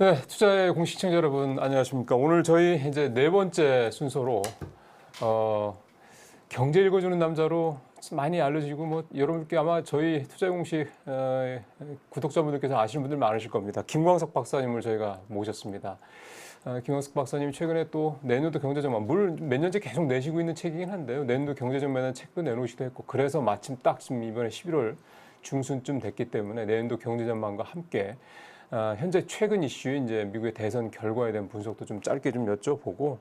네, 투자의 공식 시청자 여러분 안녕하십니까? 오늘 저희 이제 네 번째 순서로 경제 읽어주는 남자로 많이 알려지고 뭐 여러분께 아마 저희 투자의 공식 구독자분들께서 아시는 분들 많으실 겁니다. 김광석 박사님을 저희가 모셨습니다. 김광석 박사님이 최근에 또 내년도 경제전망, 물 몇 년째 계속 내시고 있는 책이긴 한데요. 내년도 경제전망에 책도 내놓으시기도 했고, 그래서 마침 딱 지금 이번에 11월 중순쯤 됐기 때문에 내년도 경제전망과 함께 현재 최근 이슈 이제 미국의 대선 결과에 대한 분석도 좀 짧게 좀 여쭤보고,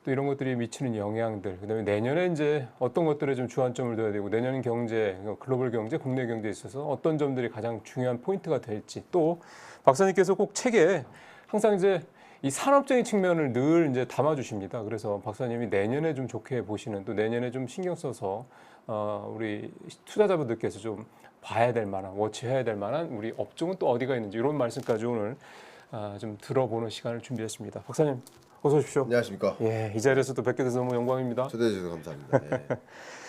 또 이런 것들이 미치는 영향들, 그다음에 내년에 이제 어떤 것들에 좀 주안점을 둬야 되고, 내년 경제, 글로벌 경제, 국내 경제에 있어서 어떤 점들이 가장 중요한 포인트가 될지, 또 박사님께서 꼭 책에 항상 이제 이 산업적인 측면을 늘 이제 담아주십니다. 그래서 박사님이 내년에 좀 좋게 보시는, 또 내년에 좀 신경 써서 우리 투자자분들께서 좀 봐야 될 만한, 워치해야 될 만한 우리 업종은 또 어디가 있는지, 이런 말씀까지 오늘 좀 들어보는 시간을 준비했습니다. 박사님 어서 오십시오. 안녕하십니까. 예, 이 자리에서 또 뵙게 돼서 너무 영광입니다. 초대해 주셔서 감사합니다. 예.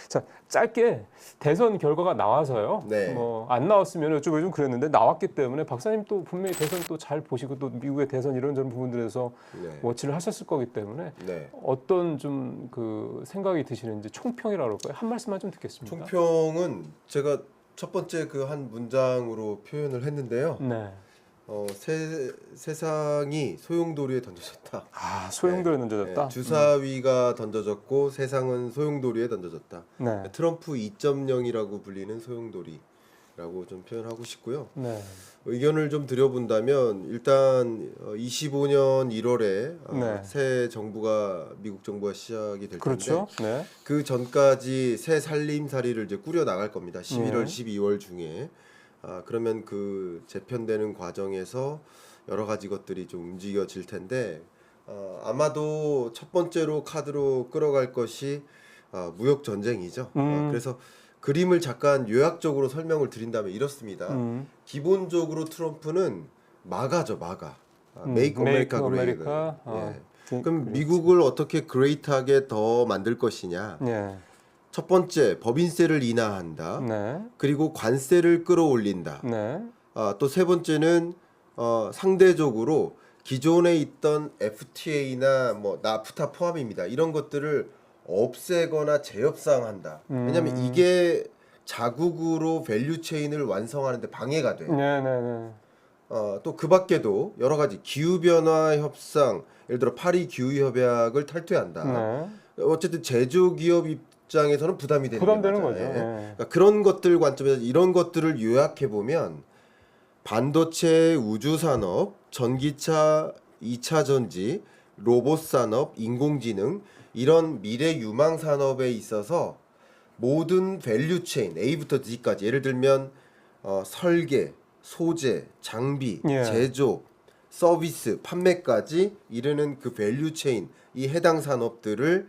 자, 짧게 대선 결과가 나와서요. 네. 뭐 안 나왔으면 여쭤보기 좀 그랬는데 나왔기 때문에 박사님 또 분명히 대선 또 잘 보시고, 또 미국의 대선 이런저런 부분들에서 네. 워치를 하셨을 거기 때문에 네. 어떤 좀 그 생각이 드시는지 총평이라고 할까요? 한 말씀만 좀 듣겠습니다. 총평은 제가 첫 번째 그 한 문장으로 표현을 했는데요. 네. 세상이 소용돌이에 던져졌다. 아, 소용돌이에 던져졌다. 네, 주사위가 던져졌고 세상은 소용돌이에 던져졌다. 네. 트럼프 2.0이라고 불리는 소용돌이라고 좀 표현하고 싶고요. 네. 의견을 좀 드려본다면 일단 25년 1월에 네. 새 정부가 미국 정부가 시작이 될 텐데, 그렇죠. 네. 그 전까지 새 살림살이를 이제 꾸려 나갈 겁니다. 11월, 네. 12월 중에. 그러면 그 재편되는 과정에서 여러 가지 것들이 좀 움직여질 텐데, 아마도 첫 번째로 카드로 끌어갈 것이 무역 전쟁이죠. 그래서 그림을 잠깐 요약적으로 설명을 드린다면 이렇습니다. 기본적으로 트럼프는 마가죠, 마가. Make America Great. 예. 그럼 미국을 어떻게 그레이트하게 더 만들 것이냐. 네. 첫 번째, 법인세를 인하한다. 네. 그리고 관세를 끌어올린다. 네. 또 세 번째는 상대적으로 기존에 있던 FTA나 뭐 나프타 포함입니다. 이런 것들을 없애거나 재협상한다. 왜냐하면 이게 자국으로 밸류 체인을 완성하는데 방해가 돼. 네. 네. 또 그 밖에도 여러 가지 기후 변화 협상, 예를 들어 파리 기후 협약을 탈퇴한다. 네. 어쨌든 제조기업 입장에서는 부담이 되는 부담되는 게 거죠. 맞아요. 네. 그러니까 그런 것들 관점에서 이런 것들을 요약해 보면 반도체, 우주 산업, 전기차, 2차 전지, 로봇 산업, 인공지능, 이런 미래 유망 산업에 있어서 모든 밸류 체인 A부터 D까지, 예를 들면 설계, 소재, 장비, 예. 제조, 서비스, 판매까지 이르는 그 밸류 체인, 이 해당 산업들을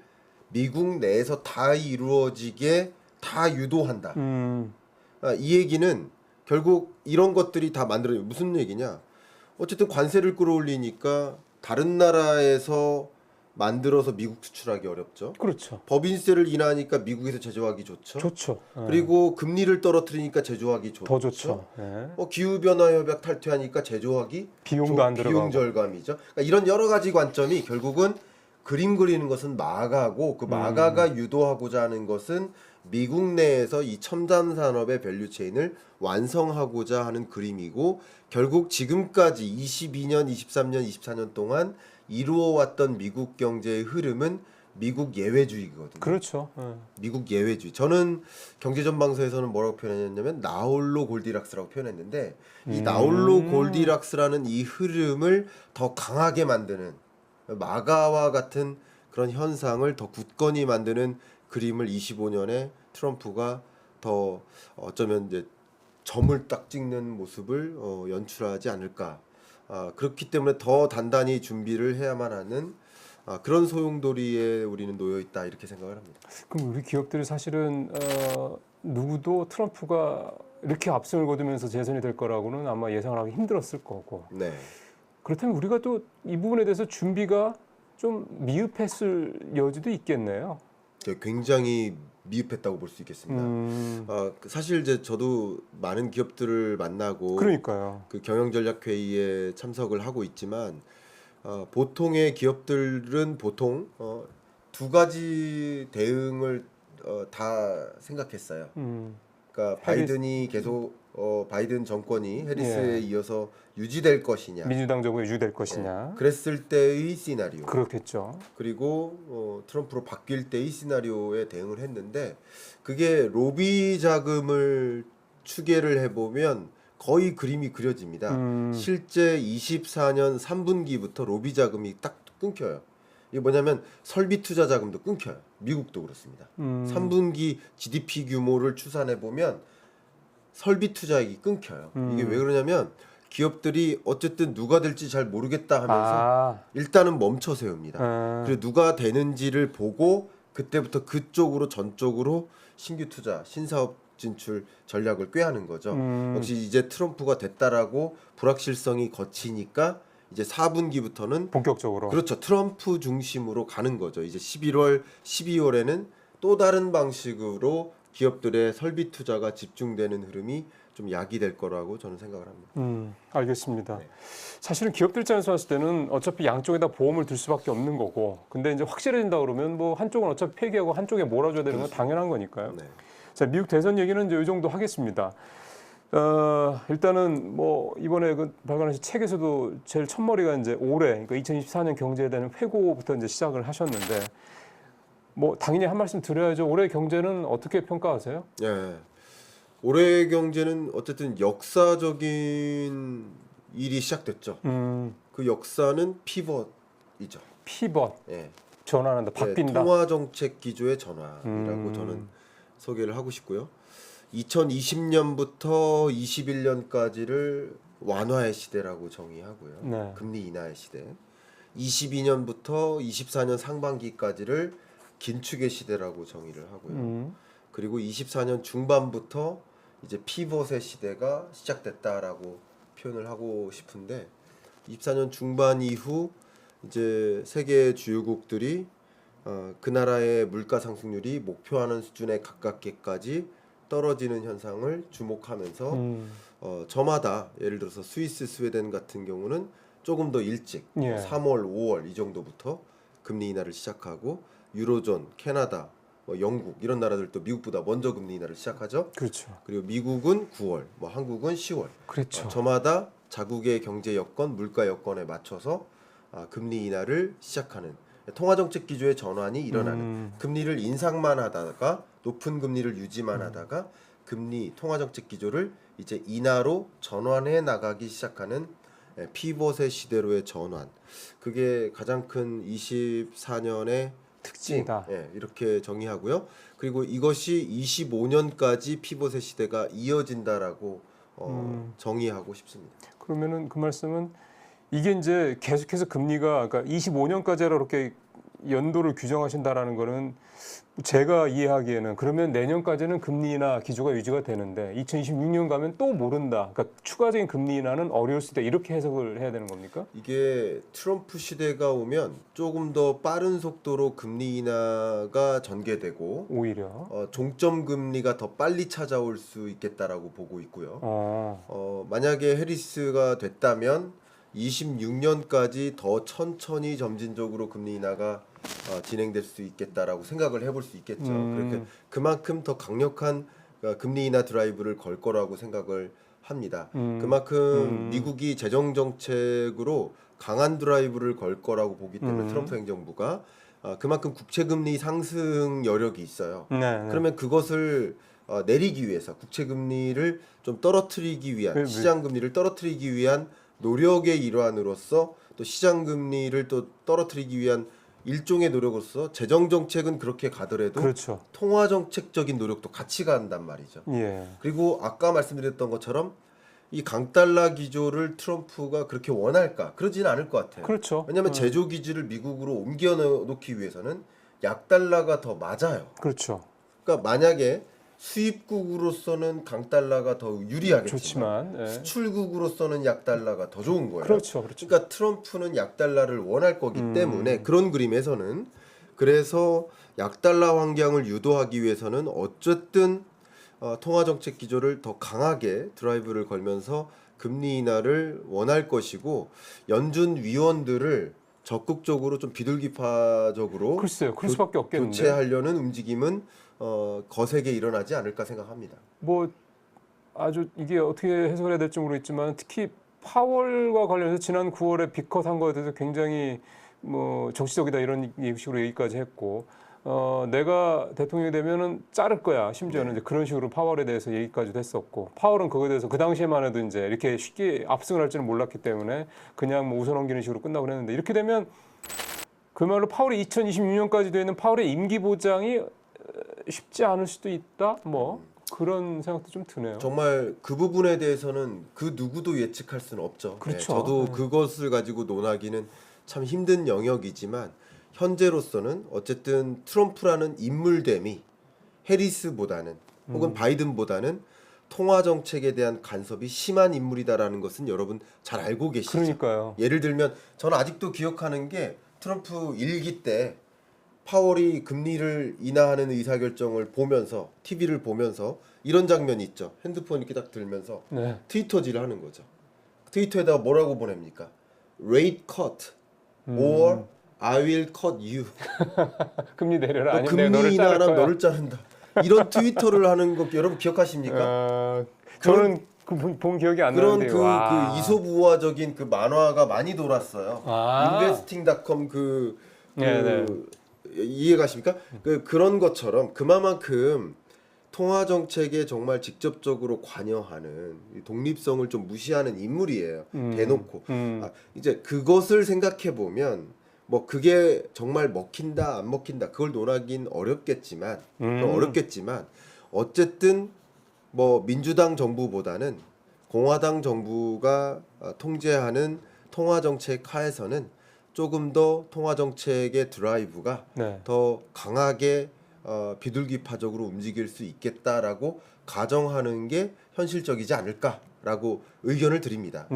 미국 내에서 다 이루어지게 다 유도한다. 이 얘기는 결국 이런 것들이 다 만들어요. 무슨 얘기냐? 어쨌든 관세를 끌어올리니까 다른 나라에서 만들어서 미국 수출하기 어렵죠. 그렇죠. 법인세를 인하하니까 미국에서 제조하기 좋죠. 좋죠. 그리고 금리를 떨어뜨리니까 제조하기 좋죠. 더 좋죠. 네. 기후 변화 협약 탈퇴하니까 제조하기 비용도 안 들어가고. 비용 절감이죠. 그러니까 이런 여러 가지 관점이 결국은 그림 그리는 것은 마가고, 그 마가가 유도하고자 하는 것은 미국 내에서 이 첨단 산업의 밸류 체인을 완성하고자 하는 그림이고, 결국 지금까지 22년, 23년, 24년 동안 이루어왔던 미국 경제의 흐름은 미국 예외주의거든요. 그렇죠. 미국 예외주의. 저는 경제전방서에서는 뭐라고 표현했냐면 나홀로 골디락스라고 표현했는데, 이 나홀로 골디락스라는 이 흐름을 더 강하게 만드는, 마가와 같은 그런 현상을 더 굳건히 만드는 그림을 25년에 트럼프가 더 어쩌면 이제 점을 딱 찍는 모습을 연출하지 않을까. 그렇기 때문에 더 단단히 준비를 해야만 하는 그런 소용돌이에 우리는 놓여 있다, 이렇게 생각을 합니다. 그럼 우리 기업들이 사실은 누구도 트럼프가 이렇게 압승을 거두면서 재선이 될 거라고는 아마 예상을 하기 힘들었을 거고. 네. 그렇다면 우리가 또 이 부분에 대해서 준비가 좀 미흡했을 여지도 있겠네요. 굉장히 미흡했다고 볼 수 있겠습니다. 사실 이제 저도 많은 기업들을 만나고 그러니까요. 그 경영전략회의에 참석을 하고 있지만 보통의 기업들은 보통 두 가지 대응을 다 생각했어요. 그러니까 바이든이 계속 바이든 정권이 해리스에 예. 이어서 유지될 것이냐. 민주당 정부 유지될 것이냐. 그랬을 때의 시나리오. 그렇겠죠. 그리고 트럼프로 바뀔 때의 시나리오에 대응을 했는데 그게 로비 자금을 추계를 해보면 거의 그림이 그려집니다. 실제 24년 3분기부터 로비 자금이 딱 끊겨요. 이게 뭐냐면 설비 투자 자금도 끊겨요. 미국도 그렇습니다. 3분기 GDP 규모를 추산해 보면 설비 투자액이 끊겨요. 이게 왜 그러냐면 기업들이 어쨌든 누가 될지 잘 모르겠다 하면서 일단은 멈춰 세웁니다. 그리고 누가 되는지를 보고 그때부터 그쪽으로 전적으로 신규 투자, 신사업 진출 전략을 꾀하는 거죠. 역시 이제 트럼프가 됐다라고 불확실성이 거치니까 이제 4분기부터는 본격적으로. 그렇죠. 트럼프 중심으로 가는 거죠. 이제 11월, 12월에는 또 다른 방식으로 기업들의 설비 투자가 집중되는 흐름이 좀 야기될 거라고 저는 생각을 합니다. 알겠습니다. 네. 사실은 기업들 입장에서 봤을 때는 어차피 양쪽에다 보험을 들 수밖에 없는 거고, 근데 이제 확실해진다 그러면 뭐 한쪽은 어차피 폐기하고 한쪽에 몰아줘야 되는 건 당연한 거니까요. 네. 자, 미국 대선 얘기는 이제 이 정도 하겠습니다. 일단은 뭐 이번에 그 발간하신 책에서도 제일 첫머리가 이제 올해, 그러니까 2024년 경제에 대한 회고부터 이제 시작을 하셨는데, 뭐 당연히 한 말씀 드려야죠. 올해 경제는 어떻게 평가하세요? 예. 올해 경제는 어쨌든 역사적인 일이 시작됐죠. 그 역사는 피벗이죠. 피벗, 예. 전환한다, 바뀐다. 통화 정책 기조의 전환이라고 저는 소개를 하고 싶고요. 2020년부터 21년까지를 완화의 시대라고 정의하고요. 네. 금리 인하의 시대. 22년부터 24년 상반기까지를 긴축의 시대라고 정의를 하고요. 그리고 24년 중반부터 이제 피벗의 시대가 시작됐다라고 표현을 하고 싶은데 24년 중반 이후 이제 세계 주요국들이 그 나라의 물가 상승률이 목표하는 수준에 가깝게까지 떨어지는 현상을 주목하면서 저마다 예를 들어서 스위스, 스웨덴 같은 경우는 조금 더 일찍 예. 3월, 5월 이 정도부터 금리 인하를 시작하고 유로존, 캐나다, 영국 이런 나라들도 미국보다 먼저 금리 인하를 시작하죠. 그렇죠. 그리고 미국은 9월, 뭐 한국은 10월. 그렇죠. 저마다 자국의 경제 여건, 물가 여건에 맞춰서 금리 인하를 시작하는 통화 정책 기조의 전환이 일어나는 금리를 인상만 하다가 높은 금리를 유지만 하다가 금리 통화 정책 기조를 이제 인하로 전환해 나가기 시작하는 피벗의 시대로의 전환. 그게 가장 큰 24년의 특징이다. 예, 이렇게 정의하고요. 그리고 이것이 25년까지 피벗의 시대가 이어진다라고 정의하고 싶습니다. 그러면은 그 말씀은 이게 이제 계속해서 금리가 그러니까 25년까지 이렇게 연도를 규정하신다라는 거는 제가 이해하기에는 그러면 내년까지는 금리 인하 기조가 유지가 되는데 2026년 가면 또 모른다. 그러니까 추가적인 금리 인하는 어려울 수도 있다. 이렇게 해석을 해야 되는 겁니까? 이게 트럼프 시대가 오면 조금 더 빠른 속도로 금리 인하가 전개되고 오히려 종점 금리가 더 빨리 찾아올 수 있겠다라고 보고 있고요. 만약에 해리스가 됐다면 26년까지 더 천천히 점진적으로 금리 인하가 진행될 수 있겠다라고 생각을 해볼 수 있겠죠. 그렇게 그만큼 더 강력한 금리 인하 드라이브를 걸 거라고 생각을 합니다. 그만큼 미국이 재정 정책으로 강한 드라이브를 걸 거라고 보기 때문에 트럼프 행정부가 그만큼 국채 금리 상승 여력이 있어요. 네. 그러면 그것을 내리기 위해서 국채 금리를 좀 떨어뜨리기 위한 시장 금리를 떨어뜨리기 위한 노력의 일환으로서 또 시장 금리를 또 떨어뜨리기 위한 일종의 노력으로서 재정 정책은 그렇게 가더라도 그렇죠. 통화 정책적인 노력도 같이 간단 말이죠. 예. 그리고 아까 말씀드렸던 것처럼 이 강달러 기조를 트럼프가 그렇게 원할까? 그러지는 않을 것 같아요. 그렇죠. 왜냐하면 제조 기지를 미국으로 옮겨 놓기 위해서는 약달러가 더 맞아요. 그렇죠. 그러니까 만약에 수입국으로서는 강달러가 더 유리하겠지만 좋지만 예. 수출국으로서는 약달러가 더 좋은 거예요. 그렇죠. 그렇죠. 그러니까 트럼프는 약달러를 원할 거기 때문에 그런 그림에서는 그래서 약달러 환경을 유도하기 위해서는 어쨌든 통화 정책 기조를 더 강하게 드라이브를 걸면서 금리 인하를 원할 것이고 연준 위원들을 적극적으로 좀 비둘기파적으로 글쎄요, 그럴 수밖에 없겠는데. 교체하려는 움직임은 거세게 일어나지 않을까 생각합니다. 뭐 아주 이게 어떻게 해석해야 될지 모르겠지만 특히 파월과 관련해서 지난 9월에 빅컷 한 거에 대해서 굉장히 뭐 정치적이다 이런 식으로 얘기까지 했고 내가 대통령이 되면은 자를 거야 심지어는 이제 그런 식으로 파월에 대해서 얘기까지도 했었고 파월은 그거에 대해서 그 당시에만 해도 이제 이렇게 쉽게 압승을 할 줄은 몰랐기 때문에 그냥 뭐 웃어넘기는 식으로 끝나고 그랬는데 이렇게 되면 그야말로 파월이 2026년까지 되는 파월의 임기 보장이 쉽지 않을 수도 있다 뭐 그런 생각도 좀 드네요. 정말 그 부분에 대해서는 그 누구도 예측할 수는 없죠. 그렇죠. 저도 그것을 가지고 논하기는 참 힘든 영역이지만 현재로서는 어쨌든 트럼프라는 인물됨이 해리스보다는 혹은 바이든보다는 통화 정책에 대한 간섭이 심한 인물이다라는 것은 여러분 잘 알고 계시죠. 그러니까요. 예를 들면 저는 아직도 기억하는 게 트럼프 일기 때 파월이 금리를 인하하는 의사결정을 보면서 TV를 보면서 이런 장면이 있죠. 핸드폰 이렇게 딱 들면서 네. 트위터질을 하는 거죠. 트위터에다가 뭐라고 보냅니까? Rate cut or I will cut you. 금리 내려라 너 아니면 내가 너를 금리 자를 인하하면 거야. 너를 자른다. 이런 트위터를 하는 거 여러분 기억하십니까? 저는 본 기억이 안 그런 나는데 그 와. 이솝우화적인 그 만화가 많이 돌았어요. 아. investing.com 네네. 이해가십니까? 그런 것처럼 그만큼 통화 정책에 정말 직접적으로 관여하는 이 독립성을 좀 무시하는 인물이에요. 대놓고. 이제 그것을 생각해 보면 뭐 그게 정말 먹힌다 안 먹힌다 그걸 논하긴 어렵겠지만 어쨌든 뭐 민주당 정부보다는 공화당 정부가 통제하는 통화 정책 하에서는 조금 더 통화 정책의 드라이브가 네. 더 강하게 비둘기파적으로 움직일 수 있겠다라고 가정하는 게 현실적이지 않을까라고 의견을 드립니다.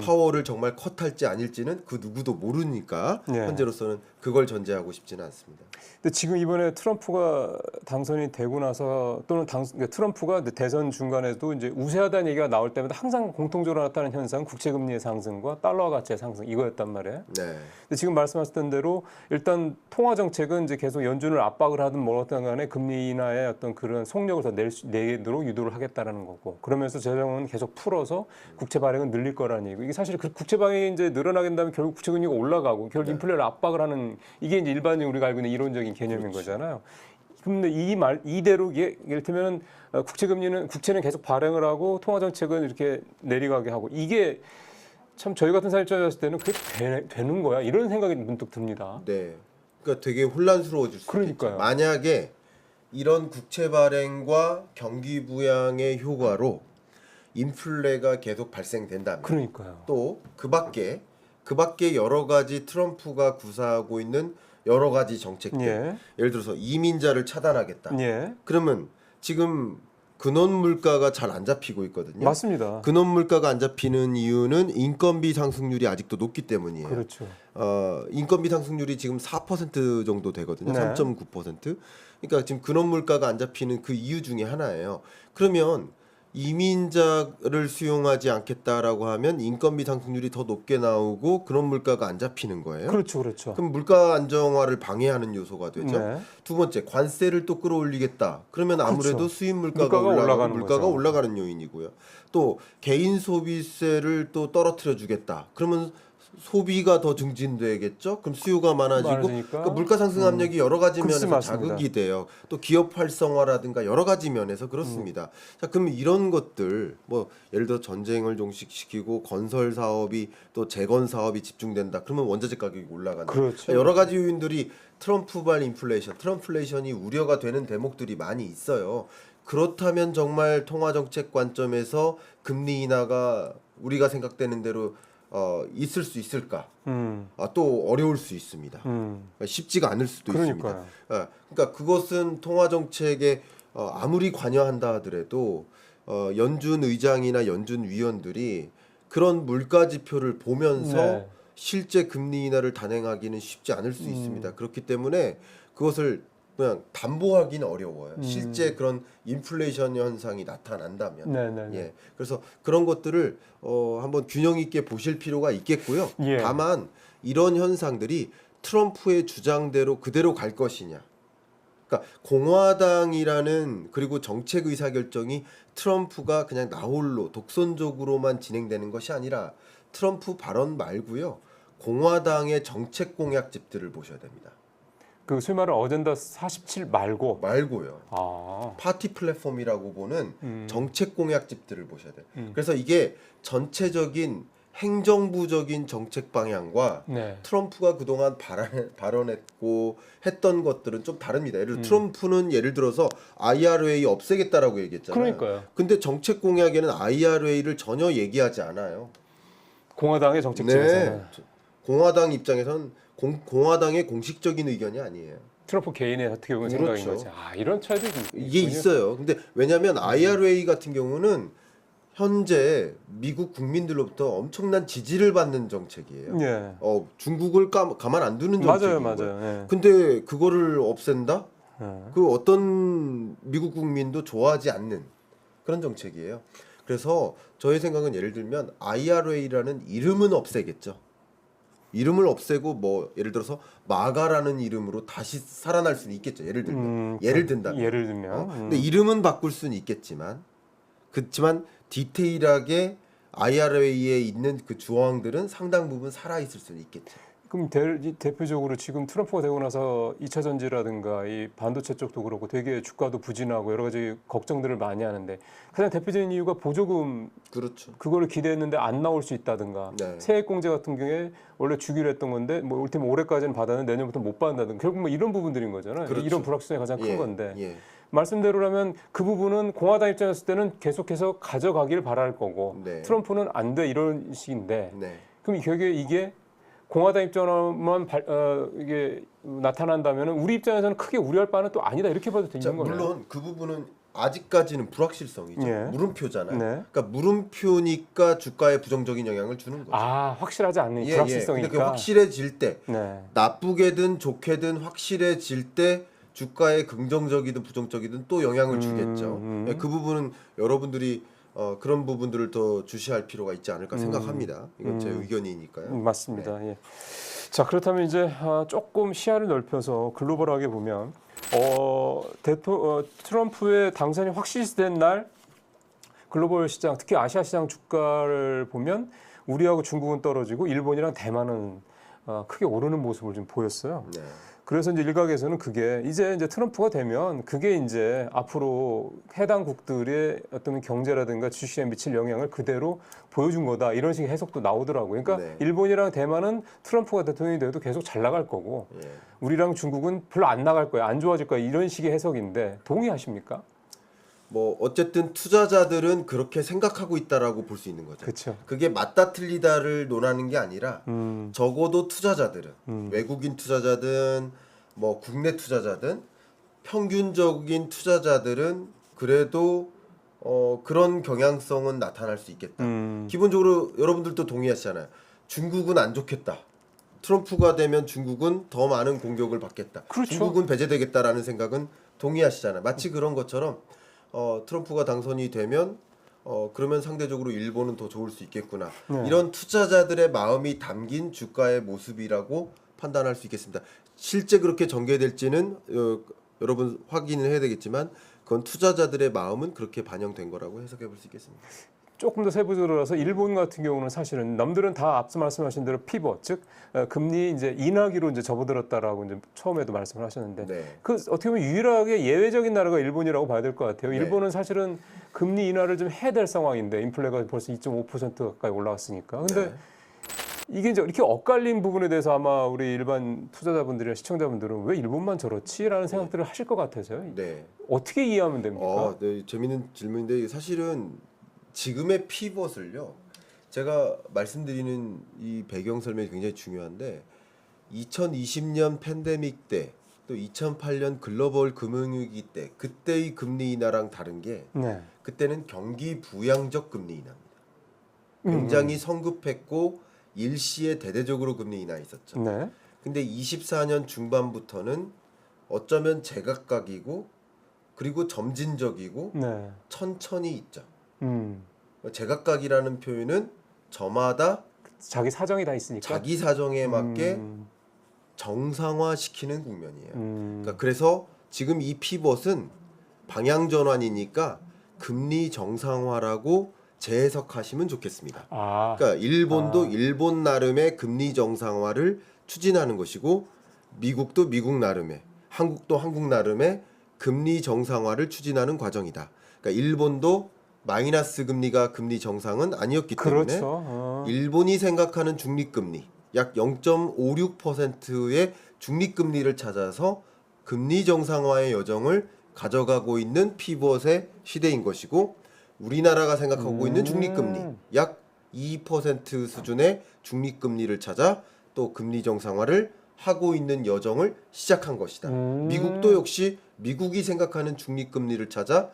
파월을 정말 컷할지 아닐지는 그 누구도 모르니까 네. 현재로서는 그걸 전제하고 싶지는 않습니다. 근데 지금 이번에 트럼프가 당선이 되고 나서 또는 그러니까 트럼프가 대선 중간에도 이제 우세하다는 얘기가 나올 때마다 항상 공통적으로 나타나는 현상 국채금리의 상승과 달러 가치의 상승 이거였단 말이에요. 네. 근데 지금 말씀하셨던 대로 일단 통화 정책은 이제 계속 연준을 압박을 하든 뭐든 간에 금리 인하의 어떤 그런 속력을 더 내도록 유도를 하겠다라는 거고 그러면서 재정은 계속 풀어서 국채 발행은 늘릴 거라는 얘기고 이게 사실 그 국채 발행이 이제 늘어나게 된다면 결국 국채 금리가 올라가고 결국 인플레를 압박을 하는 이게 이제 일반적인 우리가 알고 있는 이론적인 개념인 거잖아요. 근데 이대로 이를테면 국채는 계속 발행을 하고 통화 정책은 이렇게 내려가게 하고 이게 참 저희 같은 사람 입장에서 때는 그게 되는 거야 이런 생각이 문득 듭니다. 네. 그러니까 되게 혼란스러워질 수 그러니까요. 있죠. 만약에 이런 국채 발행과 경기 부양의 효과로 인플레가 계속 발생된다면 그러니까요. 또 그 밖에 여러 가지 트럼프가 구사하고 있는 여러 가지 정책들 예. 예를 들어서 이민자를 차단하겠다. 예. 그러면 지금 근원 물가가 잘 안 잡히고 있거든요. 맞습니다. 근원 물가가 안 잡히는 이유는 인건비 상승률이 아직도 높기 때문이에요. 그렇죠. 인건비 상승률이 지금 4% 정도 되거든요. 네. 3.9%. 그러니까 지금 근원 물가가 안 잡히는 그 이유 중에 하나예요. 그러면 이민자를 수용하지 않겠다라고 하면 인건비 상승률이 더 높게 나오고 근원 물가가 안 잡히는 거예요. 그렇죠. 그렇죠. 그럼 물가 안정화를 방해하는 요소가 되죠. 네. 두 번째, 관세를 또 끌어올리겠다. 그러면 아무래도 그렇죠. 수입 물가가 올라가는 거죠. 올라가는 요인이고요. 또 개인 소비세를 또 떨어뜨려 주겠다. 그러면 소비가 더 증진되겠죠. 그럼 수요가 많아지고 그러니까 물가 상승 압력이 여러 가지 면에서 맞습니다. 자극이 돼요. 또 기업 활성화라든가 여러 가지 면에서 그렇습니다. 자, 그럼 이런 것들 뭐 예를 들어 전쟁을 종식시키고 건설 사업이 또 재건 사업이 집중된다. 그러면 원자재 가격이 올라간다. 그렇죠. 여러 가지 요인들이 트럼프발 인플레이션, 트럼플레이션이 우려가 되는 대목들이 많이 있어요. 그렇다면 정말 통화 정책 관점에서 금리 인하가 우리가 생각되는 대로 있을 수 있을까? 또 어려울 수 있습니다. 쉽지가 않을 수도 그러니까요. 있습니다. 그러니까 그것은 통화 정책에 아무리 관여한다 하더라도 연준 의장이나 연준 위원들이 그런 물가 지표를 보면서 네. 실제 금리 인하를 단행하기는 쉽지 않을 수 있습니다. 그렇기 때문에 그것을 그냥 담보하기는 어려워요. 실제 그런 인플레이션 현상이 나타난다면. 네네. 예. 그래서 그런 것들을 한번 균형 있게 보실 필요가 있겠고요. 예. 다만 이런 현상들이 트럼프의 주장대로 그대로 갈 것이냐. 그러니까 공화당이라는 그리고 정책 의사 결정이 트럼프가 그냥 나홀로 독선적으로만 진행되는 것이 아니라 트럼프 발언 말고요. 공화당의 정책 공약집들을 보셔야 됩니다. 그 소위 말하는 어젠다 47 말고요. 아. 파티 플랫폼이라고 보는 정책 공약집들을 보셔야 돼요. 음. 그래서 이게 전체적인 행정부적인 정책 방향과 네. 트럼프가 그동안 발언했고 했던 것들은 좀 다릅니다. 예를 들어 트럼프는 예를 들어서 IRA 없애겠다라고 얘기했잖아요. 그러니까요. 근데 정책 공약에는 IRA를 전혀 얘기하지 않아요. 공화당의 정책집에서는 네. 공화당 입장에선 공화당의 공식적인 의견이 아니에요. 트럼프 개인의 어떻게 보면 그렇죠. 생각인 거지. 아, 이런 차이도 이게 있군요. 있어요. 근데 왜냐하면 IRA 같은 경우는 현재 미국 국민들로부터 엄청난 지지를 받는 정책이에요. 예. 중국을 가만 안 두는 맞아요, 정책이에요. 맞아요. 예. 근데 그거를 없앤다? 예. 그 어떤 미국 국민도 좋아하지 않는 그런 정책이에요. 그래서 저의 생각은 예를 들면 IRA라는 이름은 없애겠죠. 이름을 없애고 뭐 예를 들어서 마가라는 이름으로 다시 살아날 수는 있겠죠. 예를 들면 예를 든다면. 예를 들면. 근데 이름은 바꿀 수는 있겠지만 그렇지만 디테일하게 IRA에 있는 그 조항들은 상당 부분 살아 있을 수는 있겠죠. 그럼 대표적으로 지금 트럼프가 되고 나서 2차 전지라든가 이 반도체 쪽도 그렇고 되게 주가도 부진하고 여러 가지 걱정들을 많이 하는데 가장 대표적인 이유가 보조금 그렇죠. 그거를 기대했는데 안 나올 수 있다든가 네. 세액공제 같은 경우에 원래 주기로 했던 건데 뭐 올테면 올해까지는 받았는데 내년부터 못 받는다든가 결국 뭐 이런 부분들인 거잖아요. 그렇죠. 이런 불확실성이 가장 큰 예, 건데 예. 말씀대로라면 그 부분은 공화당 입장에서 때는 계속해서 가져가길 바랄 거고 네. 트럼프는 안 돼 이런 식인데 네. 그럼 결국에 이게 공화당 입장만 이게 나타난다면 우리 입장에서는 크게 우려할 바는 또 아니다 이렇게 봐도 되는 자, 거네요. 물론 그 부분은 아직까지는 불확실성이죠. 예. 물음표잖아요. 네. 그러니까 물음표니까 주가에 부정적인 영향을 주는 거죠. 아 확실하지 않는 예, 불확실성이니까. 근데 그 확실해질 때 네. 나쁘게든 좋게든 확실해질 때 주가에 긍정적이든 부정적이든 또 영향을 주겠죠. 예, 그 부분은 여러분들이 그런 부분들을 더 주시할 필요가 있지 않을까 생각합니다. 이건 제 의견이니까요. 맞습니다. 예. 자 그렇다면 이제 조금 시야를 넓혀서 글로벌하게 보면 트럼프의 당선이 확실시된 날 글로벌 시장, 특히 아시아 시장 주가를 보면 우리하고 중국은 떨어지고 일본이랑 대만은 크게 오르는 모습을 좀 보였어요. 네. 그래서 이제 일각에서는 그게 이제 트럼프가 되면 그게 이제 앞으로 해당 국들의 어떤 경제라든가 주식에 미칠 영향을 그대로 보여준 거다 이런 식의 해석도 나오더라고요. 그러니까 네. 일본이랑 대만은 트럼프가 대통령이 돼도 계속 잘 나갈 거고 예. 우리랑 중국은 별로 안 나갈 거야, 안 좋아질 거야 이런 식의 해석인데 동의하십니까? 뭐 어쨌든 투자자들은 그렇게 생각하고 있다라고 볼 수 있는 거죠. 그렇죠. 그게 맞다 틀리다를 논하는 게 아니라 적어도 투자자들은 외국인 투자자든 뭐 국내 투자자든 평균적인 투자자들은 그래도 그런 경향성은 나타날 수 있겠다. 기본적으로 여러분들도 동의하시잖아요. 중국은 안 좋겠다. 트럼프가 되면 중국은 더 많은 공격을 받겠다. 그렇죠. 중국은 배제되겠다라는 생각은 동의하시잖아요. 마치 그런 것처럼 트럼프가 당선이 되면 그러면 상대적으로 일본은 더 좋을 수 있겠구나. 네. 이런 투자자들의 마음이 담긴 주가의 모습이라고 판단할 수 있겠습니다. 실제 그렇게 전개될지는 여러분 확인을 해야 되겠지만 그건 투자자들의 마음은 그렇게 반영된 거라고 해석해 볼 수 있겠습니다. 조금 더 세부적으로 들어서 일본 같은 경우는 사실은 남들은 다 앞서 말씀하신 대로 피벗 즉 금리 이제 인하기로 이제 접어들었다라고 이제 처음에도 말씀을 하셨는데 네. 그 어떻게 보면 유일하게 예외적인 나라가 일본이라고 봐야 될 것 같아요. 네. 일본은 사실은 금리 인하를 좀 해야 될 상황인데 인플레가 벌써 2.5% 가까이 올라왔으니까. 근데 네. 이게 이제 이렇게 엇갈린 부분에 대해서 아마 우리 일반 투자자분들이나 시청자분들은 왜 일본만 저렇지라는 생각들을 하실 것 같아서요. 네. 어떻게 이해하면 됩니까? 네, 재밌는 질문인데 사실은 지금의 피벗을요. 제가 말씀드리는 이 배경 설명이 굉장히 중요한데 2020년 팬데믹 때 또 2008년 글로벌 금융위기 때 그때의 금리 인하랑 다른 게 네. 그때는 경기 부양적 금리 인하입니다. 굉장히 성급했고 일시에 대대적으로 금리 인하 있었죠. 네. 근데 24년 중반부터는 어쩌면 제각각이고 그리고 점진적이고 네. 천천히 있죠. 음. 제각각이라는 표현은 저마다 자기 사정이 다 있으니까. 자기 사정에 맞게 음. 정상화시키는 국면이에요. 음. 그러니까 그래서 지금 이 피벗은 방향 전환이니까 금리 정상화라고 재해석하시면 좋겠습니다. 아. 그러니까 일본도 아. 일본 나름의 금리 정상화를 추진하는 것이고 미국도 미국 나름의 한국도 한국 나름의 금리 정상화를 추진하는 과정이다. 그러니까 일본도 마이너스 금리가 금리 정상은 아니었기 때문에 그렇죠. 어. 일본이 생각하는 중립금리 약 0.56%의 중립금리를 찾아서 금리 정상화의 여정을 가져가고 있는 피벗의 시대인 것이고 우리나라가 생각하고 있는 중립금리 약 2% 수준의 중립금리를 찾아 또 금리 정상화를 하고 있는 여정을 시작한 것이다. 미국도 역시 미국이 생각하는 중립금리를 찾아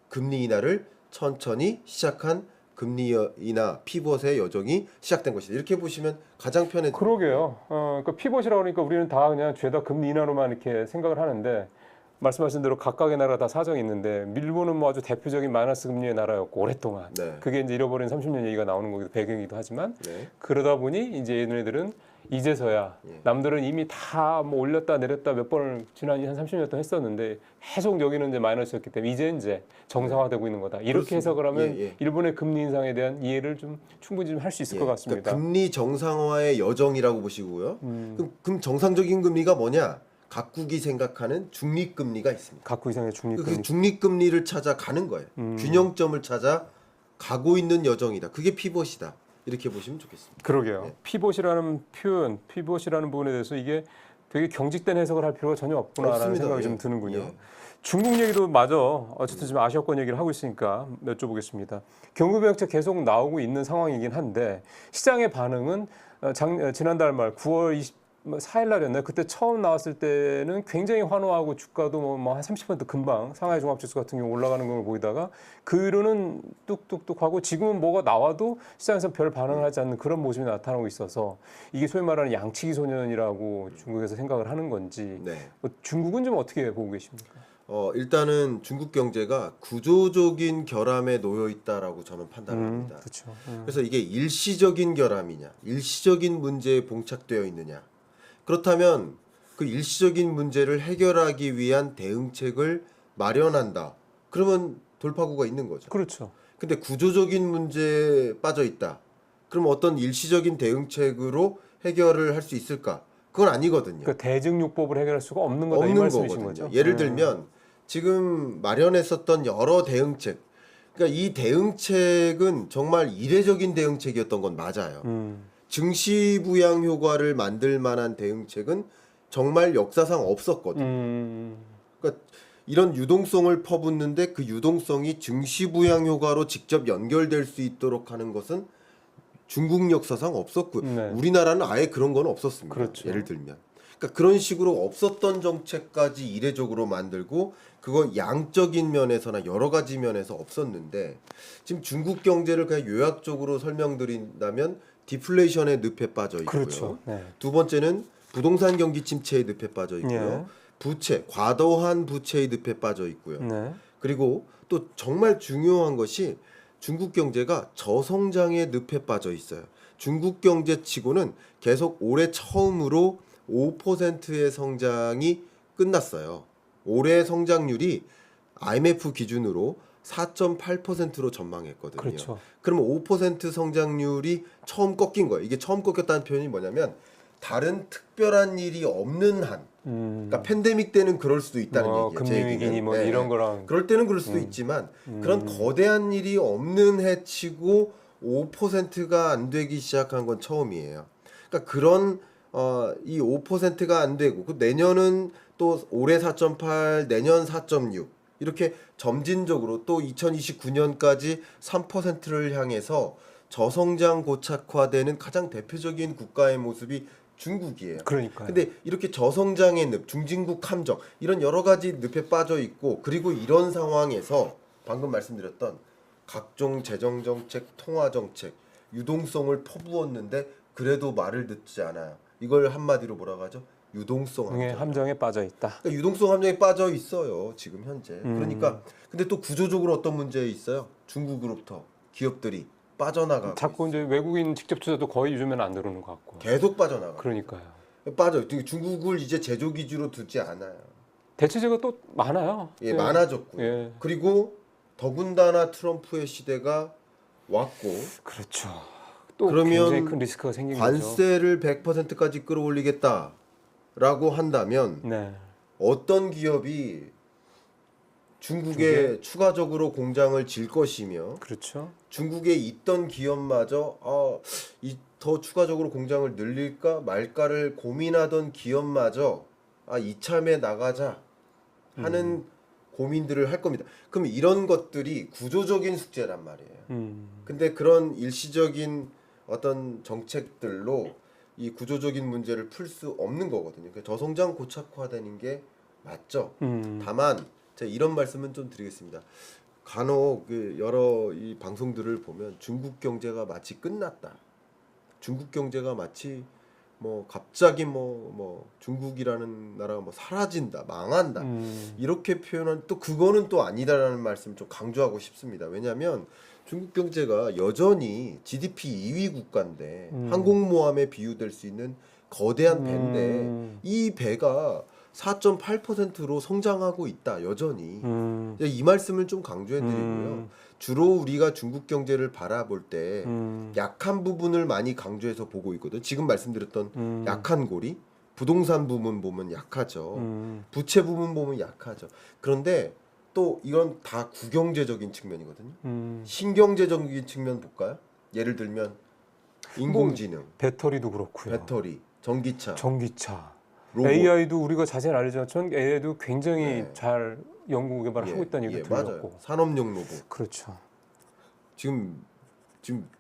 금리 인하를 천천히 시작한 금리 인하 피벗의 여정이 시작된 것이다. 이렇게 보시면 가장 편해집니다. 그러게요. 그 피벗이라고 그러니까 우리는 다 그냥 죄다 금리 인하로만 이렇게 생각을 하는데 말씀하신 대로 각각의 나라 다 사정이 있는데 일본은 뭐 아주 대표적인 마이너스 금리의 나라였고 오랫동안 네. 그게 이제 잃어버린 30년 얘기가 나오는 거기도 배경이기도 하지만 네. 그러다 보니 이제 얘네들은 이제서야 예. 남들은 이미 다 뭐 올렸다 내렸다 몇 번을 지난 한 30년 동안 했었는데 계속 여기는 이제 마이너스였기 때문에 이제 정상화되고 있는 거다. 이렇게 그렇습니다. 해석을 하면 예, 예. 일본의 금리 인상에 대한 이해를 좀 충분히 좀 할 수 있을 것 같습니다. 그러니까 금리 정상화의 여정이라고 보시고요. 그럼 정상적인 금리가 뭐냐? 각국이 생각하는 중립금리가 있습니다. 각국 이상의 중립금리. 그 중립금리를 찾아 가는 거예요. 균형점을 찾아 가고 있는 여정이다. 그게 피벗이다. 이렇게 보시면 좋겠습니다. 그러게요. 네. 피벗이라는 표현, 피벗이라는 부분에 대해서 이게 되게 경직된 해석을 할 필요가 전혀 없구나라는 없습니다. 생각이 예. 좀 드는군요. 예. 중국 얘기도 마저 어쨌든 지금 아시아권 얘기를 하고 있으니까 여쭤보겠습니다. 경구부양책 계속 나오고 있는 상황이긴 한데 시장의 반응은 지난달 말 9월 24일 날이었나요? 그때 처음 나왔을 때는 굉장히 환호하고 주가도 뭐 한 30% 금방 상하이 종합지수 같은 경우 올라가는 걸 보이다가 그 이후로는 뚝뚝뚝 하고 지금은 뭐가 나와도 시장에서 별 반응을 하지 않는 그런 모습이 나타나고 있어서 이게 소위 말하는 양치기 소년이라고 중국에서 생각을 하는 건지 네. 중국은 좀 어떻게 보고 계십니까? 일단은 중국 경제가 구조적인 결함에 놓여 있다라고 저는 판단을 합니다. 그렇죠. 그래서 이게 일시적인 결함이냐, 일시적인 문제에 봉착되어 있느냐. 그렇다면 그 일시적인 문제를 해결하기 위한 대응책을 마련한다. 그러면 돌파구가 있는 거죠. 그렇죠. 근데 구조적인 문제에 빠져 있다. 그럼 어떤 일시적인 대응책으로 해결을 할 수 있을까? 그건 아니거든요. 그 대증요법을 해결할 수가 없는 거다 이 없는 말씀이신 거거든요. 거죠. 예를 들면 지금 마련했었던 여러 대응책, 그러니까 이 대응책은 정말 이례적인 대응책이었던 건 맞아요. 증시 부양 효과를 만들 만한 대응책은 정말 역사상 없었거든요. 그러니까 이런 유동성을 퍼붓는데 그 유동성이 증시 부양 효과로 직접 연결될 수 있도록 하는 것은 중국 역사상 없었고 네. 우리나라는 아예 그런 건 없었습니다. 그렇죠. 예를 들면. 그러니까 그런 식으로 없었던 정책까지 이례적으로 만들고 그건 양적인 면에서나 여러 가지 면에서 없었는데 지금 중국 경제를 그냥 요약적으로 설명드린다면 디플레이션의 늪에 빠져 있고요. 그렇죠. 네. 두 번째는 부동산 경기 침체의 늪에 빠져 있고요. 예. 부채, 과도한 부채의 늪에 빠져 있고요. 네. 그리고 또 정말 중요한 것이 중국 경제가 저성장의 늪에 빠져 있어요. 중국 경제치고는 계속 올해 처음으로 5%의 성장이 끝났어요. 올해 성장률이 IMF 기준으로 4.8%로 전망했거든요. 그렇죠. 그러면 5% 성장률이 처음 꺾인 거예요. 이게 처음 꺾였다는 표현이 뭐냐면 다른 특별한 일이 없는 한, 그러니까 팬데믹 때는 그럴 수도 있다는 얘기예요. 제 금융위기 얘기는. 뭐 네, 이런 네. 거랑 그럴 때는 그럴 수도 있지만 그런 거대한 일이 없는 해치고 5%가 안 되기 시작한 건 처음이에요. 그러니까 그런 이 5%가 안 되고 그 내년은 또 올해 4.8, 내년 4.6 이렇게 점진적으로 또 2029년까지 3%를 향해서 저성장 고착화되는 가장 대표적인 국가의 모습이 중국이에요. 그러니까요. 근데 이렇게 저성장의 늪, 중진국 함정 이런 여러 가지 늪에 빠져 있고 그리고 이런 상황에서 방금 말씀드렸던 각종 재정 정책, 통화 정책, 유동성을 퍼부었는데 그래도 말을 듣지 않아요. 이걸 한마디로 뭐라고 하죠? 유동성 응애 함정. 함정에 빠져 있다. 그러니까 유동성 함정에 빠져 있어요 지금 현재. 그러니까 근데 또 구조적으로 어떤 문제 있어요? 중국으로부터 기업들이 빠져나가고 자꾸 이제 외국인 직접 투자도 거의 요즘에는 안 들어오는 것 같고. 계속 빠져나가. 그러니까요. 빠져. 중국을 이제 제조 기지로 두지 않아요. 대체제가 또 많아요. 예, 많아졌고요. 예. 그리고 더군다나 트럼프의 시대가 왔고 그렇죠. 또 그러면 굉장히 큰 리스크가 생긴 거죠. 관세를 100%까지 끌어올리겠다라고 한다면 네. 어떤 기업이 중국에 추가적으로 공장을 질 것이며 그렇죠. 중국에 있던 기업마저 더 추가적으로 공장을 늘릴까 말까를 고민하던 기업마저 이참에 나가자 하는 고민들을 할 겁니다. 그럼 이런 것들이 구조적인 숙제란 말이에요. 근데 그런 일시적인 어떤 정책들로 이 구조적인 문제를 풀 수 없는 거거든요. 그러니까 저성장 고착화되는 게 맞죠. 다만 제가 이런 말씀은 좀 드리겠습니다. 간혹 그 여러 이 방송들을 보면 중국 경제가 마치 끝났다. 중국 경제가 마치 뭐 갑자기 뭐 중국이라는 나라가 뭐 사라진다, 망한다 이렇게 표현한 또 그거는 또 아니다라는 말씀을 좀 강조하고 싶습니다. 왜냐하면 중국 경제가 여전히 GDP 2위 국가인데 항공모함에 비유될 수 있는 거대한 배인데 이 배가 4.8%로 성장하고 있다 여전히. 이 말씀을 좀 강조해드리고요. 주로 우리가 중국 경제를 바라볼 때 약한 부분을 많이 강조해서 보고 있거든. 지금 말씀드렸던 약한 고리, 부동산 부분 보면 약하죠. 부채 부분 보면 약하죠. 그런데 또 이건 다 구경제적인 측면이거든요. 신경제적인 측면 볼까요? 예를 들면 인공지능, 배터리도 그렇고요. 배터리, 전기차, 로봇. AI도 우리가 자세히 알지 않지만 AI도 굉장히 네. 잘 연구 개발을 하고 있다는 얘기를 맞아요. 들었고. 산업용 로봇. 그렇죠. 지금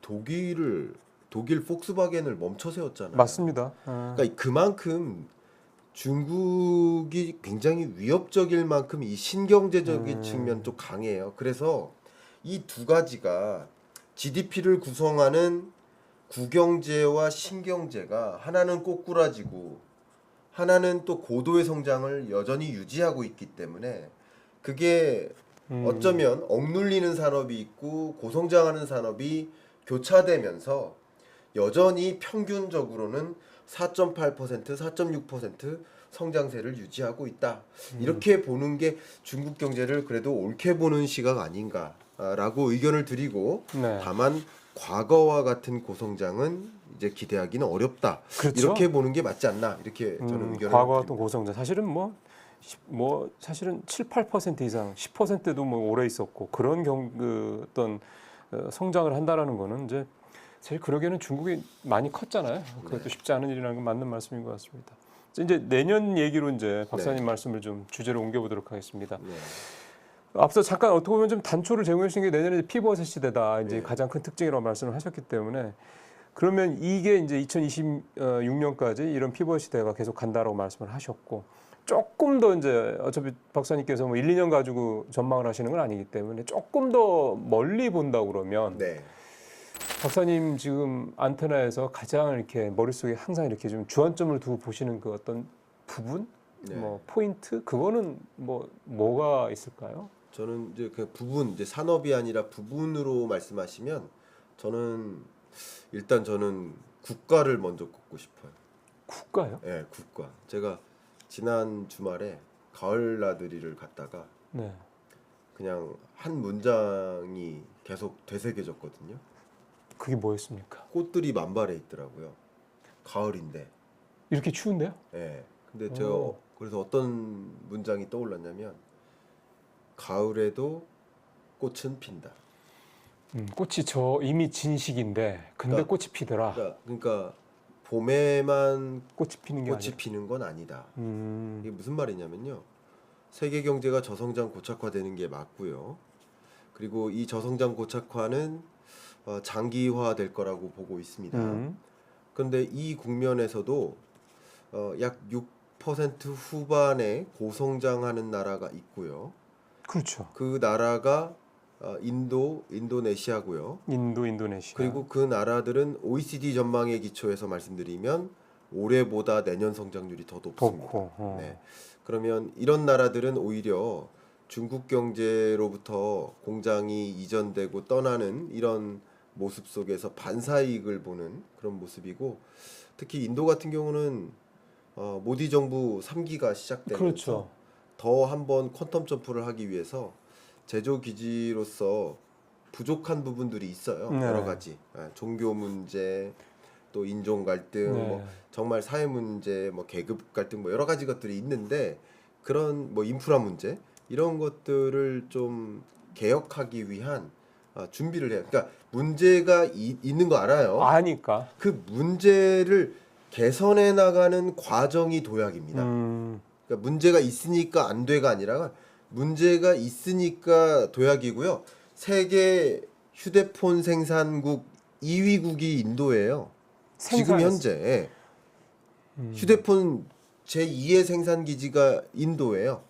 독일 폭스바겐을 멈춰 세웠잖아요. 맞습니다. 그러니까 그만큼 중국이 굉장히 위협적일 만큼 이 신경제적인 측면 좀 강해요. 그래서 이 두 가지가 GDP를 구성하는 구경제와 신경제가 하나는 꼬꾸라지고 하나는 또 고도의 성장을 여전히 유지하고 있기 때문에 그게 어쩌면 억눌리는 산업이 있고 고성장하는 산업이 교차되면서 여전히 평균적으로는 4.8%, 4.6% 성장세를 유지하고 있다. 이렇게 보는 게 중국 경제를 그래도 옳게 보는 시각 아닌가라고 의견을 드리고 네. 다만 과거와 같은 고성장은 이제 기대하기는 어렵다. 그렇죠. 이렇게 보는 게 맞지 않나 이렇게 저는 의견을 과거 같은 드립니다. 고성장 사실은 사실은 7, 8% 이상 10%도 뭐 오래 있었고 그런 어떤 성장을 한다라는 거는 이제 사실 그러기에는 중국이 많이 컸잖아요. 그것도 쉽지 않은 일이라는 건 맞는 말씀인 것 같습니다. 이제 내년 얘기로 이제 박사님 말씀을 좀 주제로 옮겨보도록 하겠습니다. 네. 앞서 잠깐 어떻게 보면 좀 단초를 제공해 주신 게 내년에 피벗의 시대다. 이제 네. 가장 큰 특징이라고 말씀을 하셨기 때문에 그러면 이게 이제 2026년까지 이런 피벗 시대가 계속 간다라고 말씀을 하셨고 조금 더 이제 어차피 박사님께서 뭐 1, 2년 가지고 전망을 하시는 건 아니기 때문에 조금 더 멀리 본다 그러면 네. 박사님 지금 안테나에서 가장 이렇게 머릿속에 항상 이렇게 좀 주안점을 두고 보시는 그 어떤 부분, 네. 뭐 포인트 그거는 뭐가 있을까요? 저는 이제 그 부분 이제 산업이 아니라 부분으로 말씀하시면 저는 일단 저는 국가를 먼저 꼽고 싶어요. 국가요? 네, 국가. 제가 지난 주말에 가을 나들이를 갔다가 네. 그냥 한 문장이 계속 되새겨졌거든요. 그게 뭐였습니까? 꽃들이 만발해 있더라고요. 가을인데. 이렇게 추운데요? 네. 근데 제가 오. 그래서 어떤 문장이 떠올랐냐면 가을에도 꽃은 핀다. 꽃이 이미 진 시기인데 근데 그러니까- 꽃이 피더라. 그러니까 봄에만 꽃이 피는 게 꽃이 아니라. 피는 건 아니다. 음. 이게 무슨 말이냐면요. 세계 경제가 저성장 고착화되는 게 맞고요. 그리고 이 저성장 고착화는 장기화될 거라고 보고 있습니다. 그런데 이 국면에서도 약 6% 후반에 고성장하는 나라가 있고요. 그렇죠. 그 나라가 인도네시아고요. 인도네시아. 그리고 그 나라들은 OECD 전망에 기초해서 말씀드리면 올해보다 내년 성장률이 더 높습니다. 덥고. 네. 그러면 이런 나라들은 오히려 중국 경제로부터 공장이 이전되고 떠나는 이런 모습 속에서 반사이익을 보는 그런 모습이고, 특히 인도 같은 경우는 모디 정부 3기가 시작되면서 그렇죠. 더 한번 퀀텀 점프를 하기 위해서 제조 기지로서 부족한 부분들이 있어요. 네. 여러 가지 종교 문제, 또 인종 갈등, 네. 뭐 정말 사회 문제, 뭐 계급 갈등, 뭐 여러 가지 것들이 있는데, 그런 뭐 인프라 문제 이런 것들을 좀 개혁하기 위한 준비를 해요. 그러니까 문제가 있는 거 알아요. 아니까. 그 문제를 개선해 나가는 과정이 도약입니다. 그러니까 문제가 있으니까 안 돼가 아니라 문제가 있으니까 도약이고요. 세계 휴대폰 생산국 2위국이 인도예요. 지금 현재 휴대폰 제2의 생산 기지가 인도예요.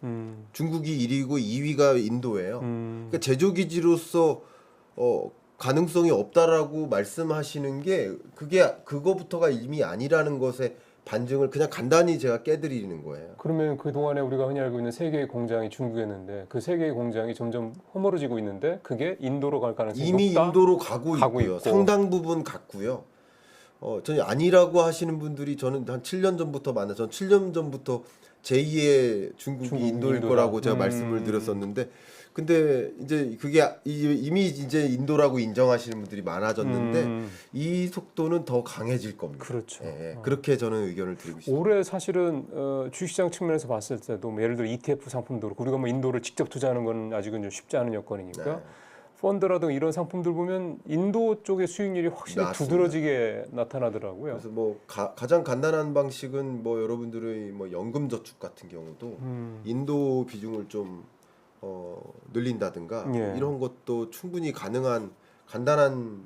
중국이 1위고 2위가 인도예요. 그러니까 제조 기지로서 가능성이 없다라고 말씀하시는 게 그거부터가 이미 아니라는 것에 반증을 그냥 간단히 제가 깨드리는 거예요. 그러면 그동안에 우리가 흔히 알고 있는 세 개의 공장이 중국이었는데 그 세 개의 공장이 점점 허물어지고 있는데 그게 인도로 갈 가능성이 이미 높다? 인도로 가고 있고요. 있고. 상당 부분 갔고요. 저는 아니라고 하시는 분들이 저는 한 7년 전부터 만나서 저는 7년 전부터 제2의 중국이 인도일 인도다. 거라고 제가 말씀을 드렸었는데, 근데 이제 그게 이미 이제 인도라고 인정하시는 분들이 많아졌는데 이 속도는 더 강해질 겁니다. 그렇죠. 예, 그렇게 저는 의견을 드리고 있습니다. 올해 사실은 주식시장 측면에서 봤을 때도 뭐 예를 들어 ETF 상품도 그렇고 우리가 뭐 인도를 직접 투자하는 건 아직은 좀 쉽지 않은 여건이니까 네. 펀드라든가 이런 상품들 보면 인도 쪽의 수익률이 확실히 맞습니다. 두드러지게 나타나더라고요. 그래서 뭐 가장 간단한 방식은 뭐 여러분들의 뭐 연금 저축 같은 경우도 인도 비중을 좀 늘린다든가 예. 이런 것도 충분히 가능한 간단한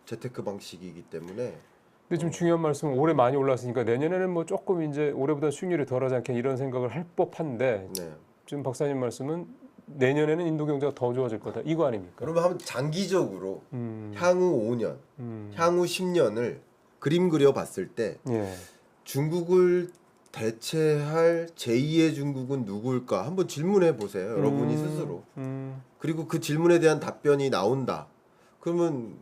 재테크 방식이기 때문에. 근데 좀 중요한 말씀은 올해 많이 올랐으니까 내년에는 뭐 조금 이제 올해보다 수익률이 덜하지 않게 이런 생각을 할 법한데 네. 지금 박사님 말씀은 내년에는 인도 경제가 더 좋아질 거다 이거 아닙니까? 그러면 한번 장기적으로 향후 5년, 향후 10년을 그림 그려 봤을 때 예. 중국을 대체할 제2의 중국은 누구일까 한번 질문해 보세요. 여러분이 스스로. 그리고 그 질문에 대한 답변이 나온다. 그러면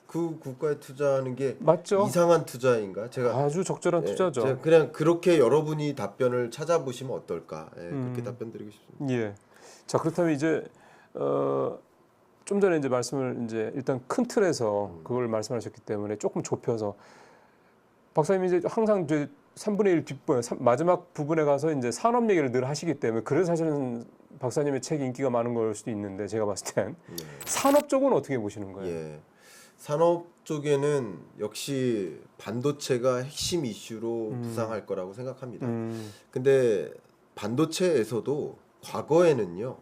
그 국가에 투자하는 게 맞죠? 이상한 투자인가? 제가 아주 적절한 투자죠. 제가 그냥 그렇게 여러분이 답변을 찾아보시면 어떨까? 그렇게 답변 드리고 싶습니다. 예. 자 그렇다면 이제 좀 전에 이제 말씀을 이제 일단 큰 틀에서 그걸 말씀하셨기 때문에 조금 좁혀서 박사님이 이제 항상 이제 3분의 1 뒷부분 마지막 부분에 가서 이제 산업 얘기를 늘 하시기 때문에 그래서 사실은 박사님의 책이 인기가 많은 걸 수도 있는데 제가 봤을 땐 산업 쪽은 어떻게 보시는 거예요? 예. 산업 쪽에는 역시 반도체가 핵심 이슈로 부상할 거라고 생각합니다. 근데 반도체에서도 과거에는요,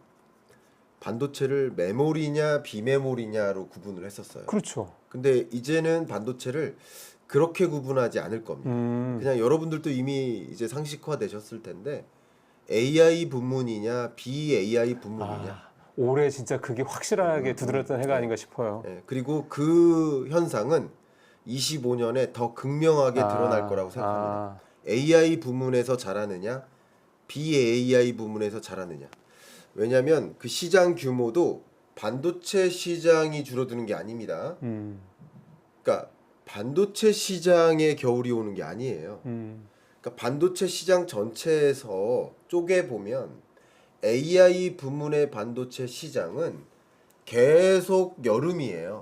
반도체를 메모리냐 비메모리냐로 구분을 했었어요. 그렇죠. 근데 이제는 반도체를 그렇게 구분하지 않을 겁니다. 그냥 여러분들도 이미 이제 상식화 되셨을 텐데 AI 부문이냐 BAI 부문이냐. 올해 진짜 그게 확실하게 두드렸던 해가 아닌가 싶어요. 네, 그리고 그 현상은 25년에 더 극명하게 드러날 거라고 생각합니다. AI 부문에서 잘하느냐, BAI 부문에서 잘하느냐. 왜냐하면 그 시장 규모도 반도체 시장이 줄어드는 게 아닙니다. 그러니까 반도체 시장에 겨울이 오는 게 아니에요. 그러니까 반도체 시장 전체에서 쪼개 보면 AI 부문의 반도체 시장은 계속 여름이에요.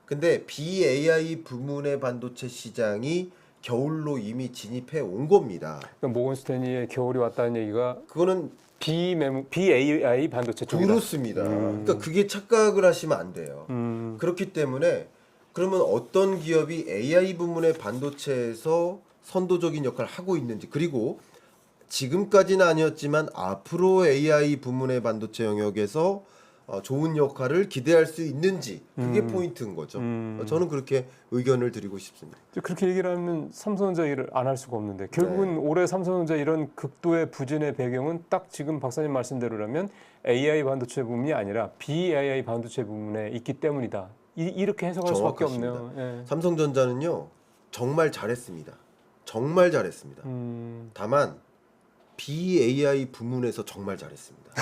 근데 BAI 부문의 반도체 시장이 겨울로 이미 진입해 온 겁니다. 그러니까 모건 스탠리의 겨울이 왔다는 얘기가 그거는 BAI 반도체 쪽이다. 그렇습니다. 그러니까 그게 착각을 하시면 안 돼요. 그렇기 때문에 그러면 어떤 기업이 AI 부문의 반도체에서 선도적인 역할을 하고 있는지, 그리고 지금까지는 아니었지만 앞으로 AI 부문의 반도체 영역에서 좋은 역할을 기대할 수 있는지, 그게 포인트인 거죠. 저는 그렇게 의견을 드리고 싶습니다. 그렇게 얘기를 하면 삼성전자 얘기를 안 할 수가 없는데 결국은 올해 삼성전자 이런 극도의 부진의 배경은 딱 지금 박사님 말씀대로라면 AI 반도체 부문이 아니라 BAI 반도체 부문에 있기 때문이다. 이렇게 해석할 수밖에 정확하십니다. 없네요. 예. 삼성전자는요, 정말 잘했습니다. 정말 잘했습니다. 다만 BAI 부문에서 정말 잘했습니다.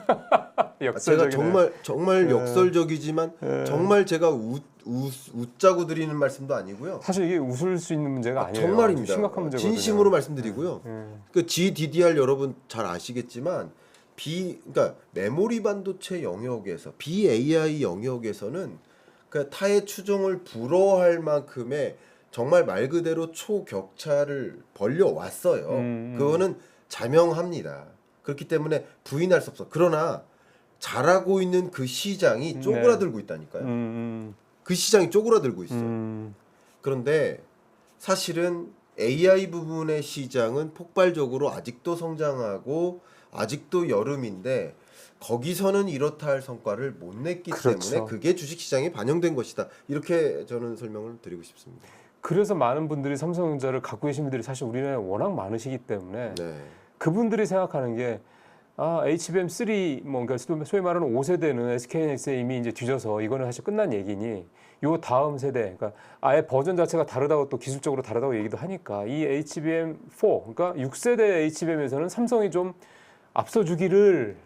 제가 역설적이네. 정말 예. 역설적이지만 예. 정말 제가 웃자고 드리는 말씀도 아니고요. 사실 이게 웃을 수 있는 문제가 아니에요. 정말입니다. 심각한 문제거든요. 진심으로 말씀드리고요. 예. 그 GDDR 여러분 잘 아시겠지만 그러니까 메모리 반도체 영역에서 BAI 영역에서는 그 타의 추종을 불허할 만큼의 정말 말 그대로 초격차를 벌려왔어요. 그거는 자명합니다. 그렇기 때문에 부인할 수 없어. 그러나 잘하고 있는 그 시장이 쪼그라들고 있다니까요. 그 시장이 쪼그라들고 있어요. 그런데 사실은 AI 부분의 시장은 폭발적으로 아직도 성장하고 아직도 여름인데 거기서는 이렇다 할 성과를 못 냈기 그렇죠. 때문에 그게 주식시장에 반영된 것이다. 이렇게 저는 설명을 드리고 싶습니다. 그래서 많은 분들이 삼성전자를 갖고 계신 분들이 사실 우리나라에 워낙 많으시기 때문에 네. 그분들이 생각하는 게 HBM3 뭐 그러니까 소위 말하는 5세대는 SK하이닉스에 이미 이제 뒤져서 이거는 사실 끝난 얘기니 요 다음 세대 그러니까 아예 버전 자체가 다르다고 또 기술적으로 다르다고 얘기도 하니까 이 HBM4 그러니까 6세대 HBM에서는 삼성이 좀 앞서주기를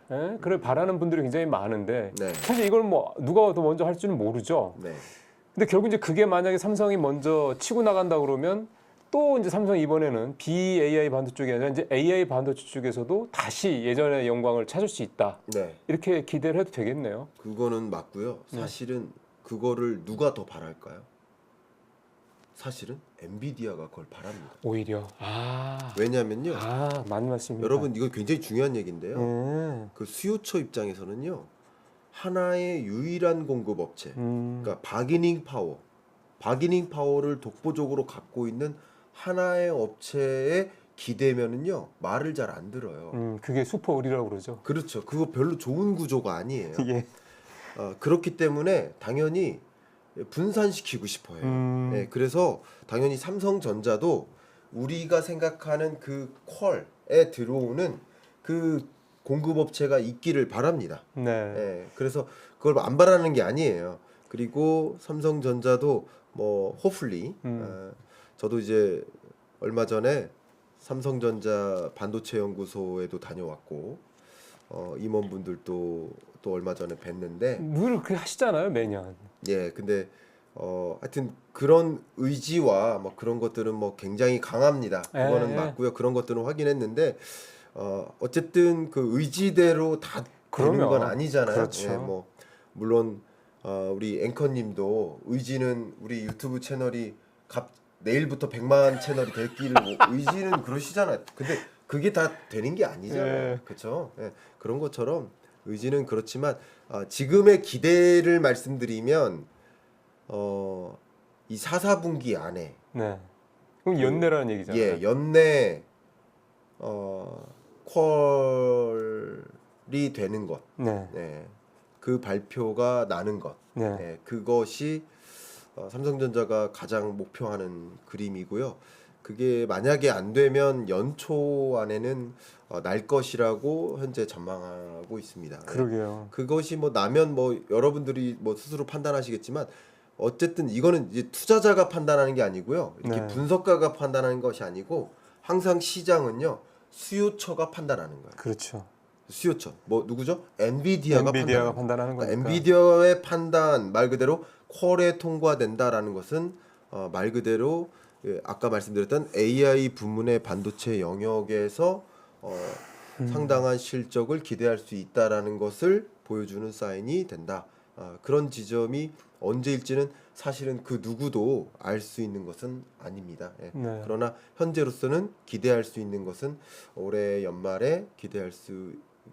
그걸 바라는 분들이 굉장히 많은데 네. 사실 이걸 뭐 누가 더 먼저 할 줄은 모르죠. 네. 근데 결국 이제 그게 만약에 삼성이 먼저 치고 나간다 그러면 또 이제 삼성이 이번에는 BAI 반도체 쪽이 아니라 이제 AI 반도체 쪽에서도 다시 예전의 영광을 찾을 수 있다. 네. 이렇게 기대를 해도 되겠네요. 그거는 맞고요. 사실은 그거를 누가 더 바랄까요? 사실은 엔비디아가 그걸 바랍니다. 오히려 왜냐면요. 맞는 말씀입니다. 여러분 이거 굉장히 중요한 얘기인데요. 그 수요처 입장에서는요. 하나의 유일한 공급 업체. 그러니까 바기닝 파워를 독보적으로 갖고 있는 하나의 업체에 기대면은요. 말을 잘 안 들어요. 그게 슈퍼 의리라고 그러죠. 그렇죠. 그거 별로 좋은 구조가 아니에요. 예. 그렇기 때문에 당연히 분산시키고 싶어요. 네, 그래서 당연히 삼성전자도 우리가 생각하는 그 퀄에 들어오는 그 공급업체가 있기를 바랍니다. 네. 네, 그래서 그걸 안 바라는 게 아니에요. 그리고 삼성전자도 뭐 호플리 저도 이제 얼마 전에 삼성전자 반도체 연구소에도 다녀왔고 임원분들도 또 얼마 전에 뵀는데 늘 그렇게 하시잖아요 매년. 예, 근데 하여튼 그런 의지와 뭐 그런 것들은 뭐 굉장히 강합니다. 그거는 예. 맞고요. 그런 것들은 확인했는데 어쨌든 그 의지대로 다 되는 그럼요. 건 아니잖아요. 그렇죠. 예, 뭐 물론 우리 앵커님도 의지는 우리 유튜브 채널이 내일부터 100만 채널이 될 길을 의지는 그러시잖아요. 근데 그게 다 되는 게 아니잖아요. 예. 그렇죠? 예, 그런 것처럼 의지는 그렇지만 지금의 기대를 말씀드리면 이 4, 4분기 안에 네. 그럼 연내라는 얘기잖아요. 예, 연내 퀄이 되는 것, 네. 네, 그 발표가 나는 것, 네. 네, 그것이 삼성전자가 가장 목표하는 그림이고요. 그게 만약에 안 되면 연초 안에는 날 것이라고 현재 전망하고 있습니다. 그러게요. 그것이 뭐 나면 뭐 여러분들이 뭐 스스로 판단하시겠지만 어쨌든 이거는 이제 투자자가 판단하는 게 아니고요. 이렇게 네. 분석가가 판단하는 것이 아니고 항상 시장은요. 수요처가 판단하는 거예요. 그렇죠. 수요처. 뭐 누구죠? 엔비디아가 판단하는 거니까. 엔비디아의 판단 말 그대로 퀄에 통과된다라는 것은 말 그대로 아까 말씀드렸던 AI 부문의 반도체 영역에서 상당한 실적을 기대할 수 있다라는 것을 보여주는 사인이 된다. 그런 지점이 언제일지는 사실은 그 누구도 알 수 있는 것은 아닙니다. 예. 네. 그러나 현재로서는 기대할 수 있는 것은 올해 연말에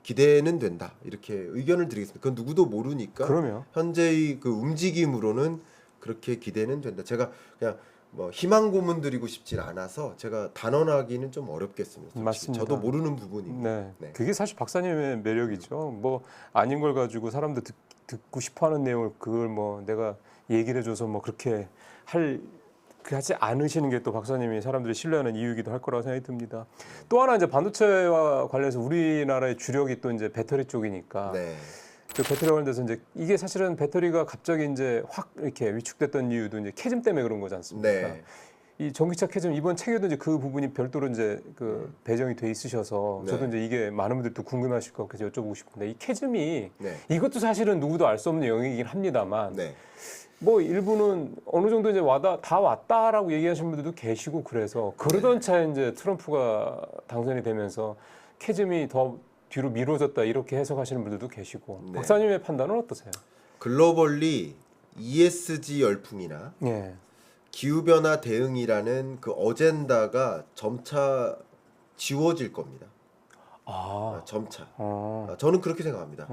기대는 된다. 이렇게 의견을 드리겠습니다. 그건 누구도 모르니까 그럼요. 현재의 그 움직임으로는 그렇게 기대는 된다. 제가 그냥 뭐 희망 고문 드리고 싶진 않아서 제가 단언하기는 좀 어렵겠습니다. 솔직히. 맞습니다. 저도 모르는 부분입니다. 네. 네. 그게 사실 박사님의 매력이죠. 뭐 아닌 걸 가지고 사람들 듣고 싶어하는 내용을 그걸 뭐 내가 얘기를 해줘서 뭐 그렇게 하지 않으시는 게 또 박사님이 사람들이 신뢰하는 이유이기도 할 거라고 생각이 듭니다. 또 하나 이제 반도체와 관련해서 우리나라의 주력이 또 이제 배터리 쪽이니까 네. 그 배터리 관련돼서 이제 이게 사실은 배터리가 갑자기 이제 확 이렇게 위축됐던 이유도 이제 캐즘 때문에 그런 거지 않습니까? 네. 이 전기차 캐즘 이번 책에도 이제 그 부분이 별도로 이제 그 배정이 돼 있으셔서 네. 저도 이제 이게 많은 분들도 궁금하실 것 같아서 여쭤보고 싶은데 이 캐즘이 네. 이것도 사실은 누구도 알 수 없는 영역이긴 합니다만 네. 뭐 일부는 어느 정도 이제 다 왔다라고 얘기하시는 분들도 계시고 그래서 그러던 차에 이제 트럼프가 당선이 되면서 캐즘이 더 뒤로 미뤄졌다 이렇게 해석하시는 분들도 계시고 네. 박사님의 판단은 어떠세요? 글로벌리 ESG 열풍이나 예. 기후변화 대응이라는 그 어젠다가 점차 지워질 겁니다. 점차. 저는 그렇게 생각합니다.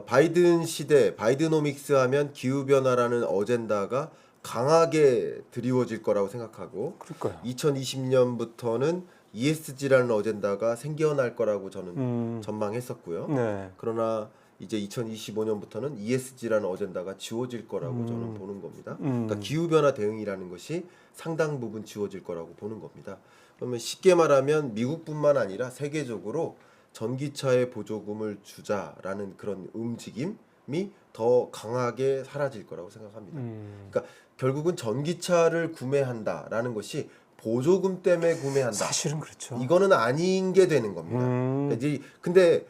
바이든 시대, 바이드노믹스 하면 기후변화라는 어젠다가 강하게 드리워질 거라고 생각하고 그럴까요? 2020년부터는 ESG라는 어젠다가 생겨날 거라고 저는 전망했었고요. 네. 그러나 이제 2025년부터는 ESG라는 어젠다가 지워질 거라고 저는 보는 겁니다. 그러니까 기후변화 대응이라는 것이 상당 부분 지워질 거라고 보는 겁니다. 그러면 쉽게 말하면 미국뿐만 아니라 세계적으로 전기차에 보조금을 주자라는 그런 움직임이 더 강하게 사라질 거라고 생각합니다. 그러니까 결국은 전기차를 구매한다라는 것이 보조금 때문에 구매한다. 사실은 그렇죠. 이거는 아닌 게 되는 겁니다. 근데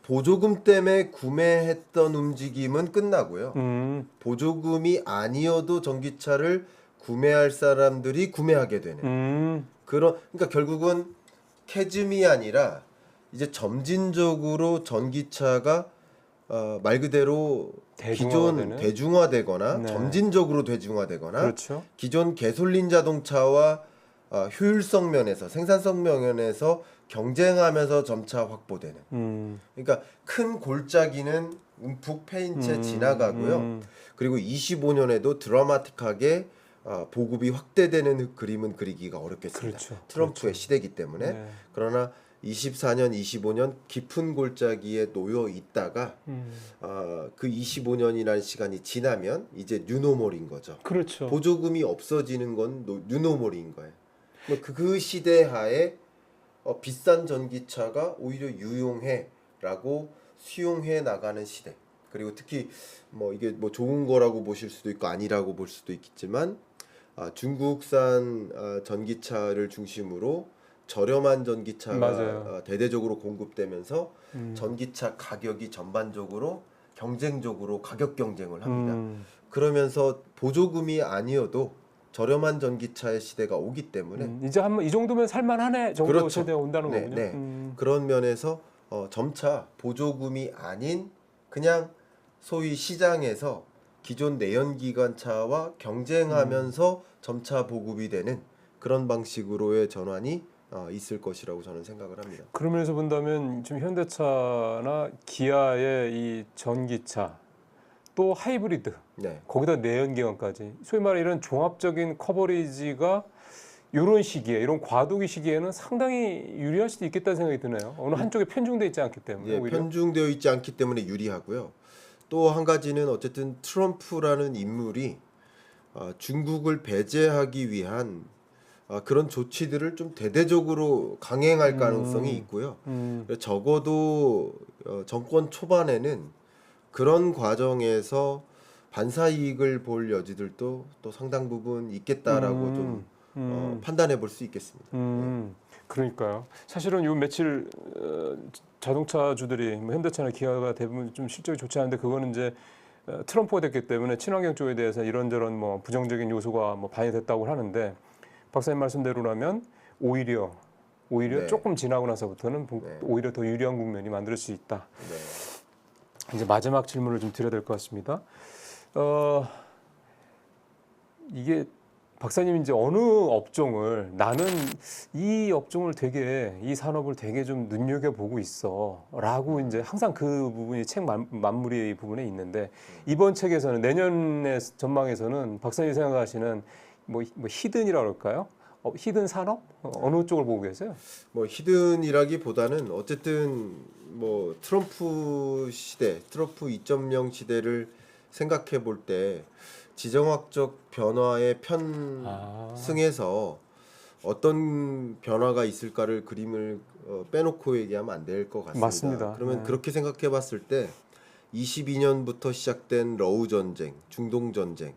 보조금 때문에 구매했던 움직임은 끝나고요. 보조금이 아니어도 전기차를 구매할 사람들이 구매하게 되는 그러니까 결국은 캐즘이 아니라 이제 점진적으로 전기차가 말 그대로 기존 대중화되거나 네. 점진적으로 대중화되거나 그렇죠. 기존 가솔린 자동차와 효율성 면에서 생산성 면에서 경쟁하면서 점차 확보되는. 그러니까 큰 골짜기는 움푹 패인 채 지나가고요. 그리고 25년에도 드라마틱하게 보급이 확대되는 그림은 그리기가 어렵겠습니다. 그렇죠. 트럼프의 그렇죠. 시대이기 때문에. 네. 그러나 24년, 25년 깊은 골짜기에 놓여 있다가 그 25년이라는 시간이 지나면 이제 뉴노멀인 거죠. 그렇죠. 보조금이 없어지는 건 뉴노멀인 거예요. 그 시대 하에 비싼 전기차가 오히려 유용해라고 수용해 나가는 시대. 그리고 특히 뭐 이게 뭐 좋은 거라고 보실 수도 있고 아니라고 볼 수도 있겠지만 중국산 전기차를 중심으로 저렴한 전기차가 대대적으로 공급되면서 전기차 가격이 전반적으로 경쟁적으로 가격 경쟁을 합니다. 그러면서 보조금이 아니어도 저렴한 전기차의 시대가 오기 때문에 이제 한번 이 정도면 살만하네 정도 그렇죠. 세대가 온다는 네, 거군요. 네. 그런 면에서 점차 보조금이 아닌 그냥 소위 시장에서 기존 내연기관차와 경쟁하면서 점차 보급이 되는 그런 방식으로의 전환이 있을 것이라고 저는 생각을 합니다. 그러면서 본다면 지금 현대차나 기아의 이 전기차 또 하이브리드 네. 거기다 내연기관까지 소위 말해 이런 종합적인 커버리지가 이런 시기에 이런 과도기 시기에는 상당히 유리할 수도 있겠다는 생각이 드네요. 어느 한쪽에 편중돼 있지 않기 때문에 예, 오히려. 편중되어 있지 않기 때문에 유리하고요. 또 한 가지는 어쨌든 트럼프라는 인물이 중국을 배제하기 위한 그런 조치들을 좀 대대적으로 강행할 가능성이 있고요. 적어도 정권 초반에는 그런 과정에서 반사 이익을 볼 여지들도 또 상당 부분 있겠다라고 좀 판단해 볼 수 있겠습니다. 그러니까요. 사실은 요 며칠 자동차주들이 뭐 현대차나 기아가 대부분 좀 실적이 좋지 않은데 그거는 이제 트럼프가 됐기 때문에 친환경 쪽에 대해서 이런저런 뭐 부정적인 요소가 뭐 반영됐다고 하는데 박사님 말씀대로라면 오히려 네. 조금 지나고 나서부터는 네. 오히려 더 유리한 국면이 만들 수 있다. 네. 이제 마지막 질문을 좀 드려야 될 것 같습니다. 이게 박사님 이제 어느 업종을 나는 이 업종을 되게 이 산업을 되게 좀 눈여겨 보고 있어라고 이제 항상 그 부분이 책 마무리 부분에 있는데 이번 책에서는 내년의 전망에서는 박사님이 생각하시는 뭐 히든이라고 할까요? 히든 산업 어느 쪽을 보고 계세요? 뭐 히든이라기보다는 어쨌든 뭐 트럼프 시대, 트럼프 2.0 시대를 생각해 볼 때 지정학적 변화에 편승해서 어떤 변화가 있을까를 그림을 빼놓고 얘기하면 안 될 것 같습니다. 맞습니다. 그러면 네. 그렇게 생각해 봤을 때 22년부터 시작된 러우 전쟁, 중동 전쟁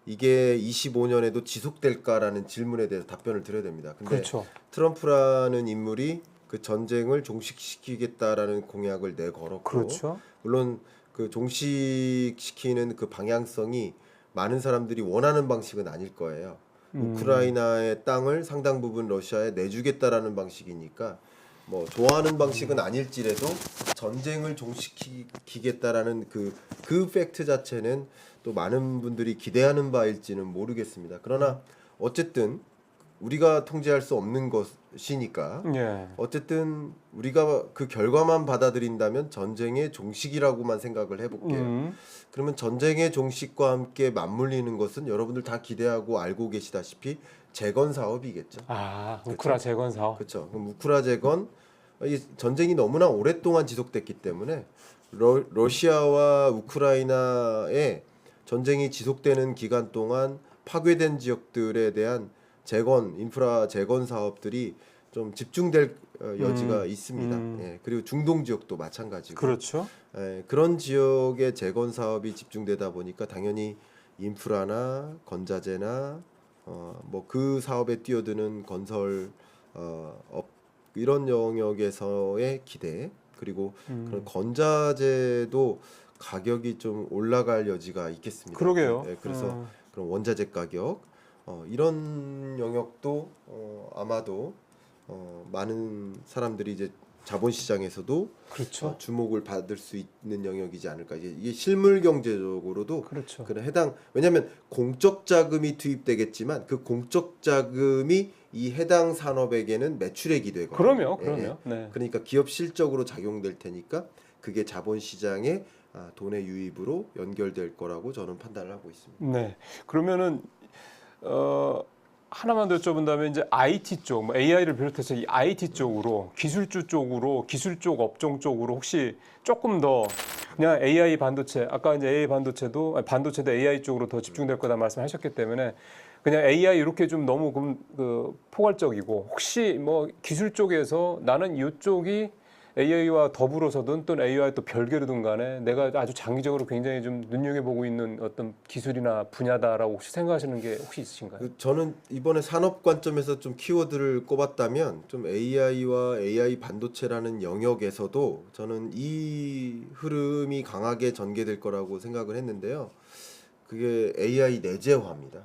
이게 25년에도 지속될까라는 질문에 대해서 답변을 드려야 됩니다. 근데 그렇죠. 트럼프라는 인물이 그 전쟁을 종식시키겠다라는 공약을 내걸었고, 그렇죠. 물론 그 종식시키는 그 방향성이 많은 사람들이 원하는 방식은 아닐 거예요. 우크라이나의 땅을 상당 부분 러시아에 내주겠다라는 방식이니까 뭐 좋아하는 방식은 아닐지라도 전쟁을 종식시키겠다라는 그 팩트 자체는 또 많은 분들이 기대하는 바일지는 모르겠습니다. 그러나 어쨌든 우리가 통제할 수 없는 것이니까 예. 어쨌든 우리가 그 결과만 받아들인다면 전쟁의 종식이라고만 생각을 해볼게요. 그러면 전쟁의 종식과 함께 맞물리는 것은 여러분들 다 기대하고 알고 계시다시피 재건 사업이겠죠. 아, 우크라 재건 사업. 그렇죠. 그럼 우크라 재건, 이 전쟁이 너무나 오랫동안 지속됐기 때문에 러시아와 우크라이나의 전쟁이 지속되는 기간 동안 파괴된 지역들에 대한 재건, 인프라 재건 사업들이 좀 집중될 여지가 있습니다. 예, 그리고 중동 지역도 마찬가지고. 그렇죠. 예, 그런 지역의 재건 사업이 집중되다 보니까 당연히 인프라나 건자재나 뭐 그 사업에 뛰어드는 건설 업 이런 영역에서의 기대, 그리고 그런 건자재도 가격이 좀 올라갈 여지가 있겠습니다. 그러게요. 예, 그래서 그런 원자재 가격 이런 영역도 아마도 많은 사람들이 이제 자본시장에서도 그렇죠. 주목을 받을 수 있는 영역이지 않을까. 이게 실물 경제적으로도 그렇죠. 그런 왜냐하면 공적 자금이 투입되겠지만 그 공적 자금이 이 해당 산업에게는 매출액이 되거든요. 그럼요. 네. 그러니까 기업 실적으로 작용될 테니까 그게 자본시장의 돈의 유입으로 연결될 거라고 저는 판단을 하고 있습니다. 네. 그러면은 하나만 더 여쭤본다면 이제 IT 쪽, 뭐 AI를 비롯해서 이 IT 쪽으로 기술주 쪽으로 기술 쪽 업종 쪽으로 혹시 조금 더 그냥 AI 반도체 아까 이제 AI 반도체도 AI 쪽으로 더 집중될 거다 말씀하셨기 때문에 그냥 AI 이렇게 좀 너무 포괄적이고 혹시 뭐 기술 쪽에서 나는 이쪽이 AI와 더불어서든 또는 AI와 또 별개로든 간에 내가 아주 장기적으로 굉장히 좀 눈여겨보고 있는 어떤 기술이나 분야다라고 혹시 생각하시는 게 혹시 있으신가요? 저는 이번에 산업 관점에서 좀 키워드를 꼽았다면 좀 AI와 AI 반도체라는 영역에서도 저는 이 흐름이 강하게 전개될 거라고 생각을 했는데요. 그게 AI 내재화입니다.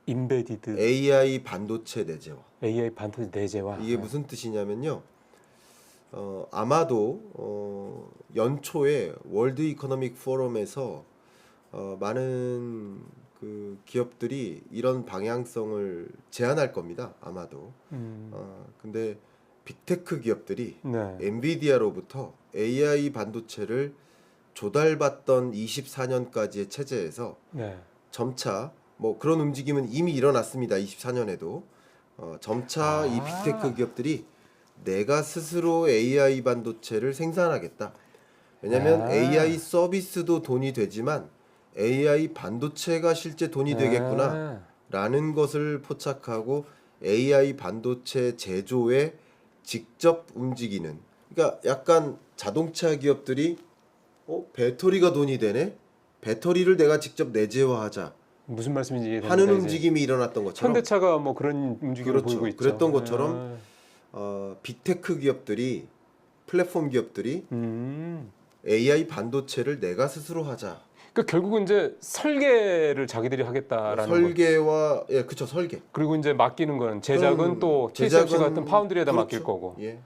인베디드 AI 반도체 내재화. AI 반도체 내재화. 이게 무슨 뜻이냐면요. 아마도 연초에 월드 이코노믹 포럼에서 많은 그 기업들이 이런 방향성을 제안할 겁니다. 아마도. 근데 빅테크 기업들이 네. 엔비디아로부터 AI 반도체를 조달받던 24년까지의 체제에서 네. 점차 뭐 그런 움직임은 이미 일어났습니다. 24년에도 점차 이 빅테크 기업들이 내가 스스로 AI 반도체를 생산하겠다. 왜냐하면 AI 서비스도 돈이 되지만 AI 반도체가 실제 돈이 되겠구나라는 것을 포착하고 AI 반도체 제조에 직접 움직이는. 그러니까 약간 자동차 기업들이 배터리가 돈이 되네. 배터리를 내가 직접 내재화하자 무슨 말씀인지 이해됩니다. 하는 이제. 움직임이 일어났던 것처럼. 현대차가 뭐 그런 움직임을 그렇죠. 보이고 있죠. 그랬던 것처럼 빅테크 기업들이 플랫폼 기업들이 AI 반도체를 내가 스스로 하자. 그러니까 결국은 이제 설계를 자기들이 하겠다라는 거. 설계와 그쵸 설계. 그리고 이제 맡기는 거는 제작은 그럼 또 TSMC 같은 파운드리에다 그렇죠. 맡길 거고. 예.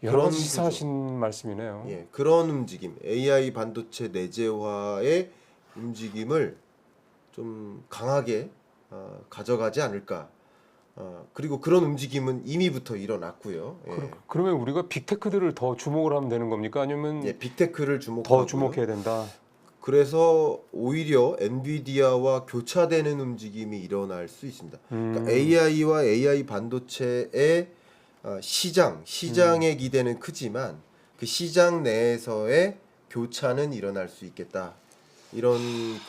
여러 그런 가지 시사하신 말씀이네요. 예, 그런 움직임, AI 반도체 내재화의 움직임을 좀 강하게 가져가지 않을까. 그리고 그런 움직임은 이미부터 일어났고요. 예. 그러면 우리가 빅테크들을 더 주목을 하면 되는 겁니까? 아니면 예, 빅테크를 주목하고 더 주목해야 된다? 그래서 오히려 엔비디아와 교차되는 움직임이 일어날 수 있습니다. 그러니까 AI와 AI 반도체의 시장의 기대는 크지만 그 시장 내에서의 교차는 일어날 수 있겠다. 이런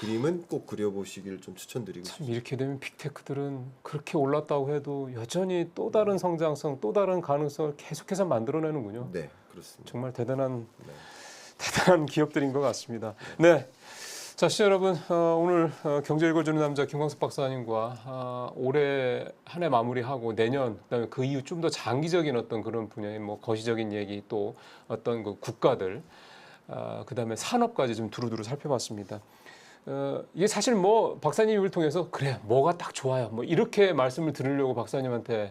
그림은 꼭 그려보시길 좀 추천드리고 참 싶습니다. 이렇게 되면 빅테크들은 그렇게 올랐다고 해도 여전히 또 다른 성장성, 또 다른 가능성을 계속해서 만들어내는군요. 네, 그렇습니다. 정말 대단한 네. 기업들인 것 같습니다. 네. 자, 시청자 여러분, 오늘 경제 읽어주는 남자 김광석 박사님과 올해 한 해 마무리하고 내년, 그다음에 그 이후 좀 더 장기적인 어떤 그런 분야의 뭐 거시적인 얘기 또 어떤 그 국가들, 그다음에 산업까지 좀 두루두루 살펴봤습니다. 이게 사실 뭐 박사님을 통해서 그래 뭐가 딱 좋아요 뭐 이렇게 말씀을 드리려고 박사님한테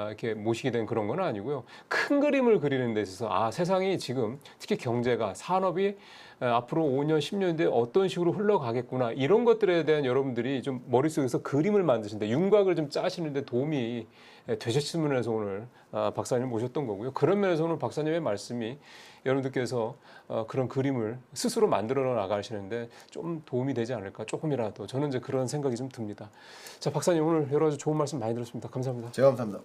이렇게 모시게 된 그런 건 아니고요. 큰 그림을 그리는 데 있어서 세상이 지금 특히 경제가 산업이 앞으로 5년, 10년 뒤에 어떤 식으로 흘러가겠구나 이런 것들에 대한 여러분들이 좀 머릿속에서 그림을 만드시는데 윤곽을 좀 짜시는데 도움이 되셨으면 해서 오늘 박사님 모셨던 거고요. 그런 면에서 오늘 박사님의 말씀이 여러분들께서 그런 그림을 스스로 만들어 나가시는데 좀 도움이 되지 않을까 조금이라도 저는 이제 그런 생각이 좀 듭니다. 자, 박사님 오늘 여러 가지 좋은 말씀 많이 들었습니다. 감사합니다. 제가 감사합니다.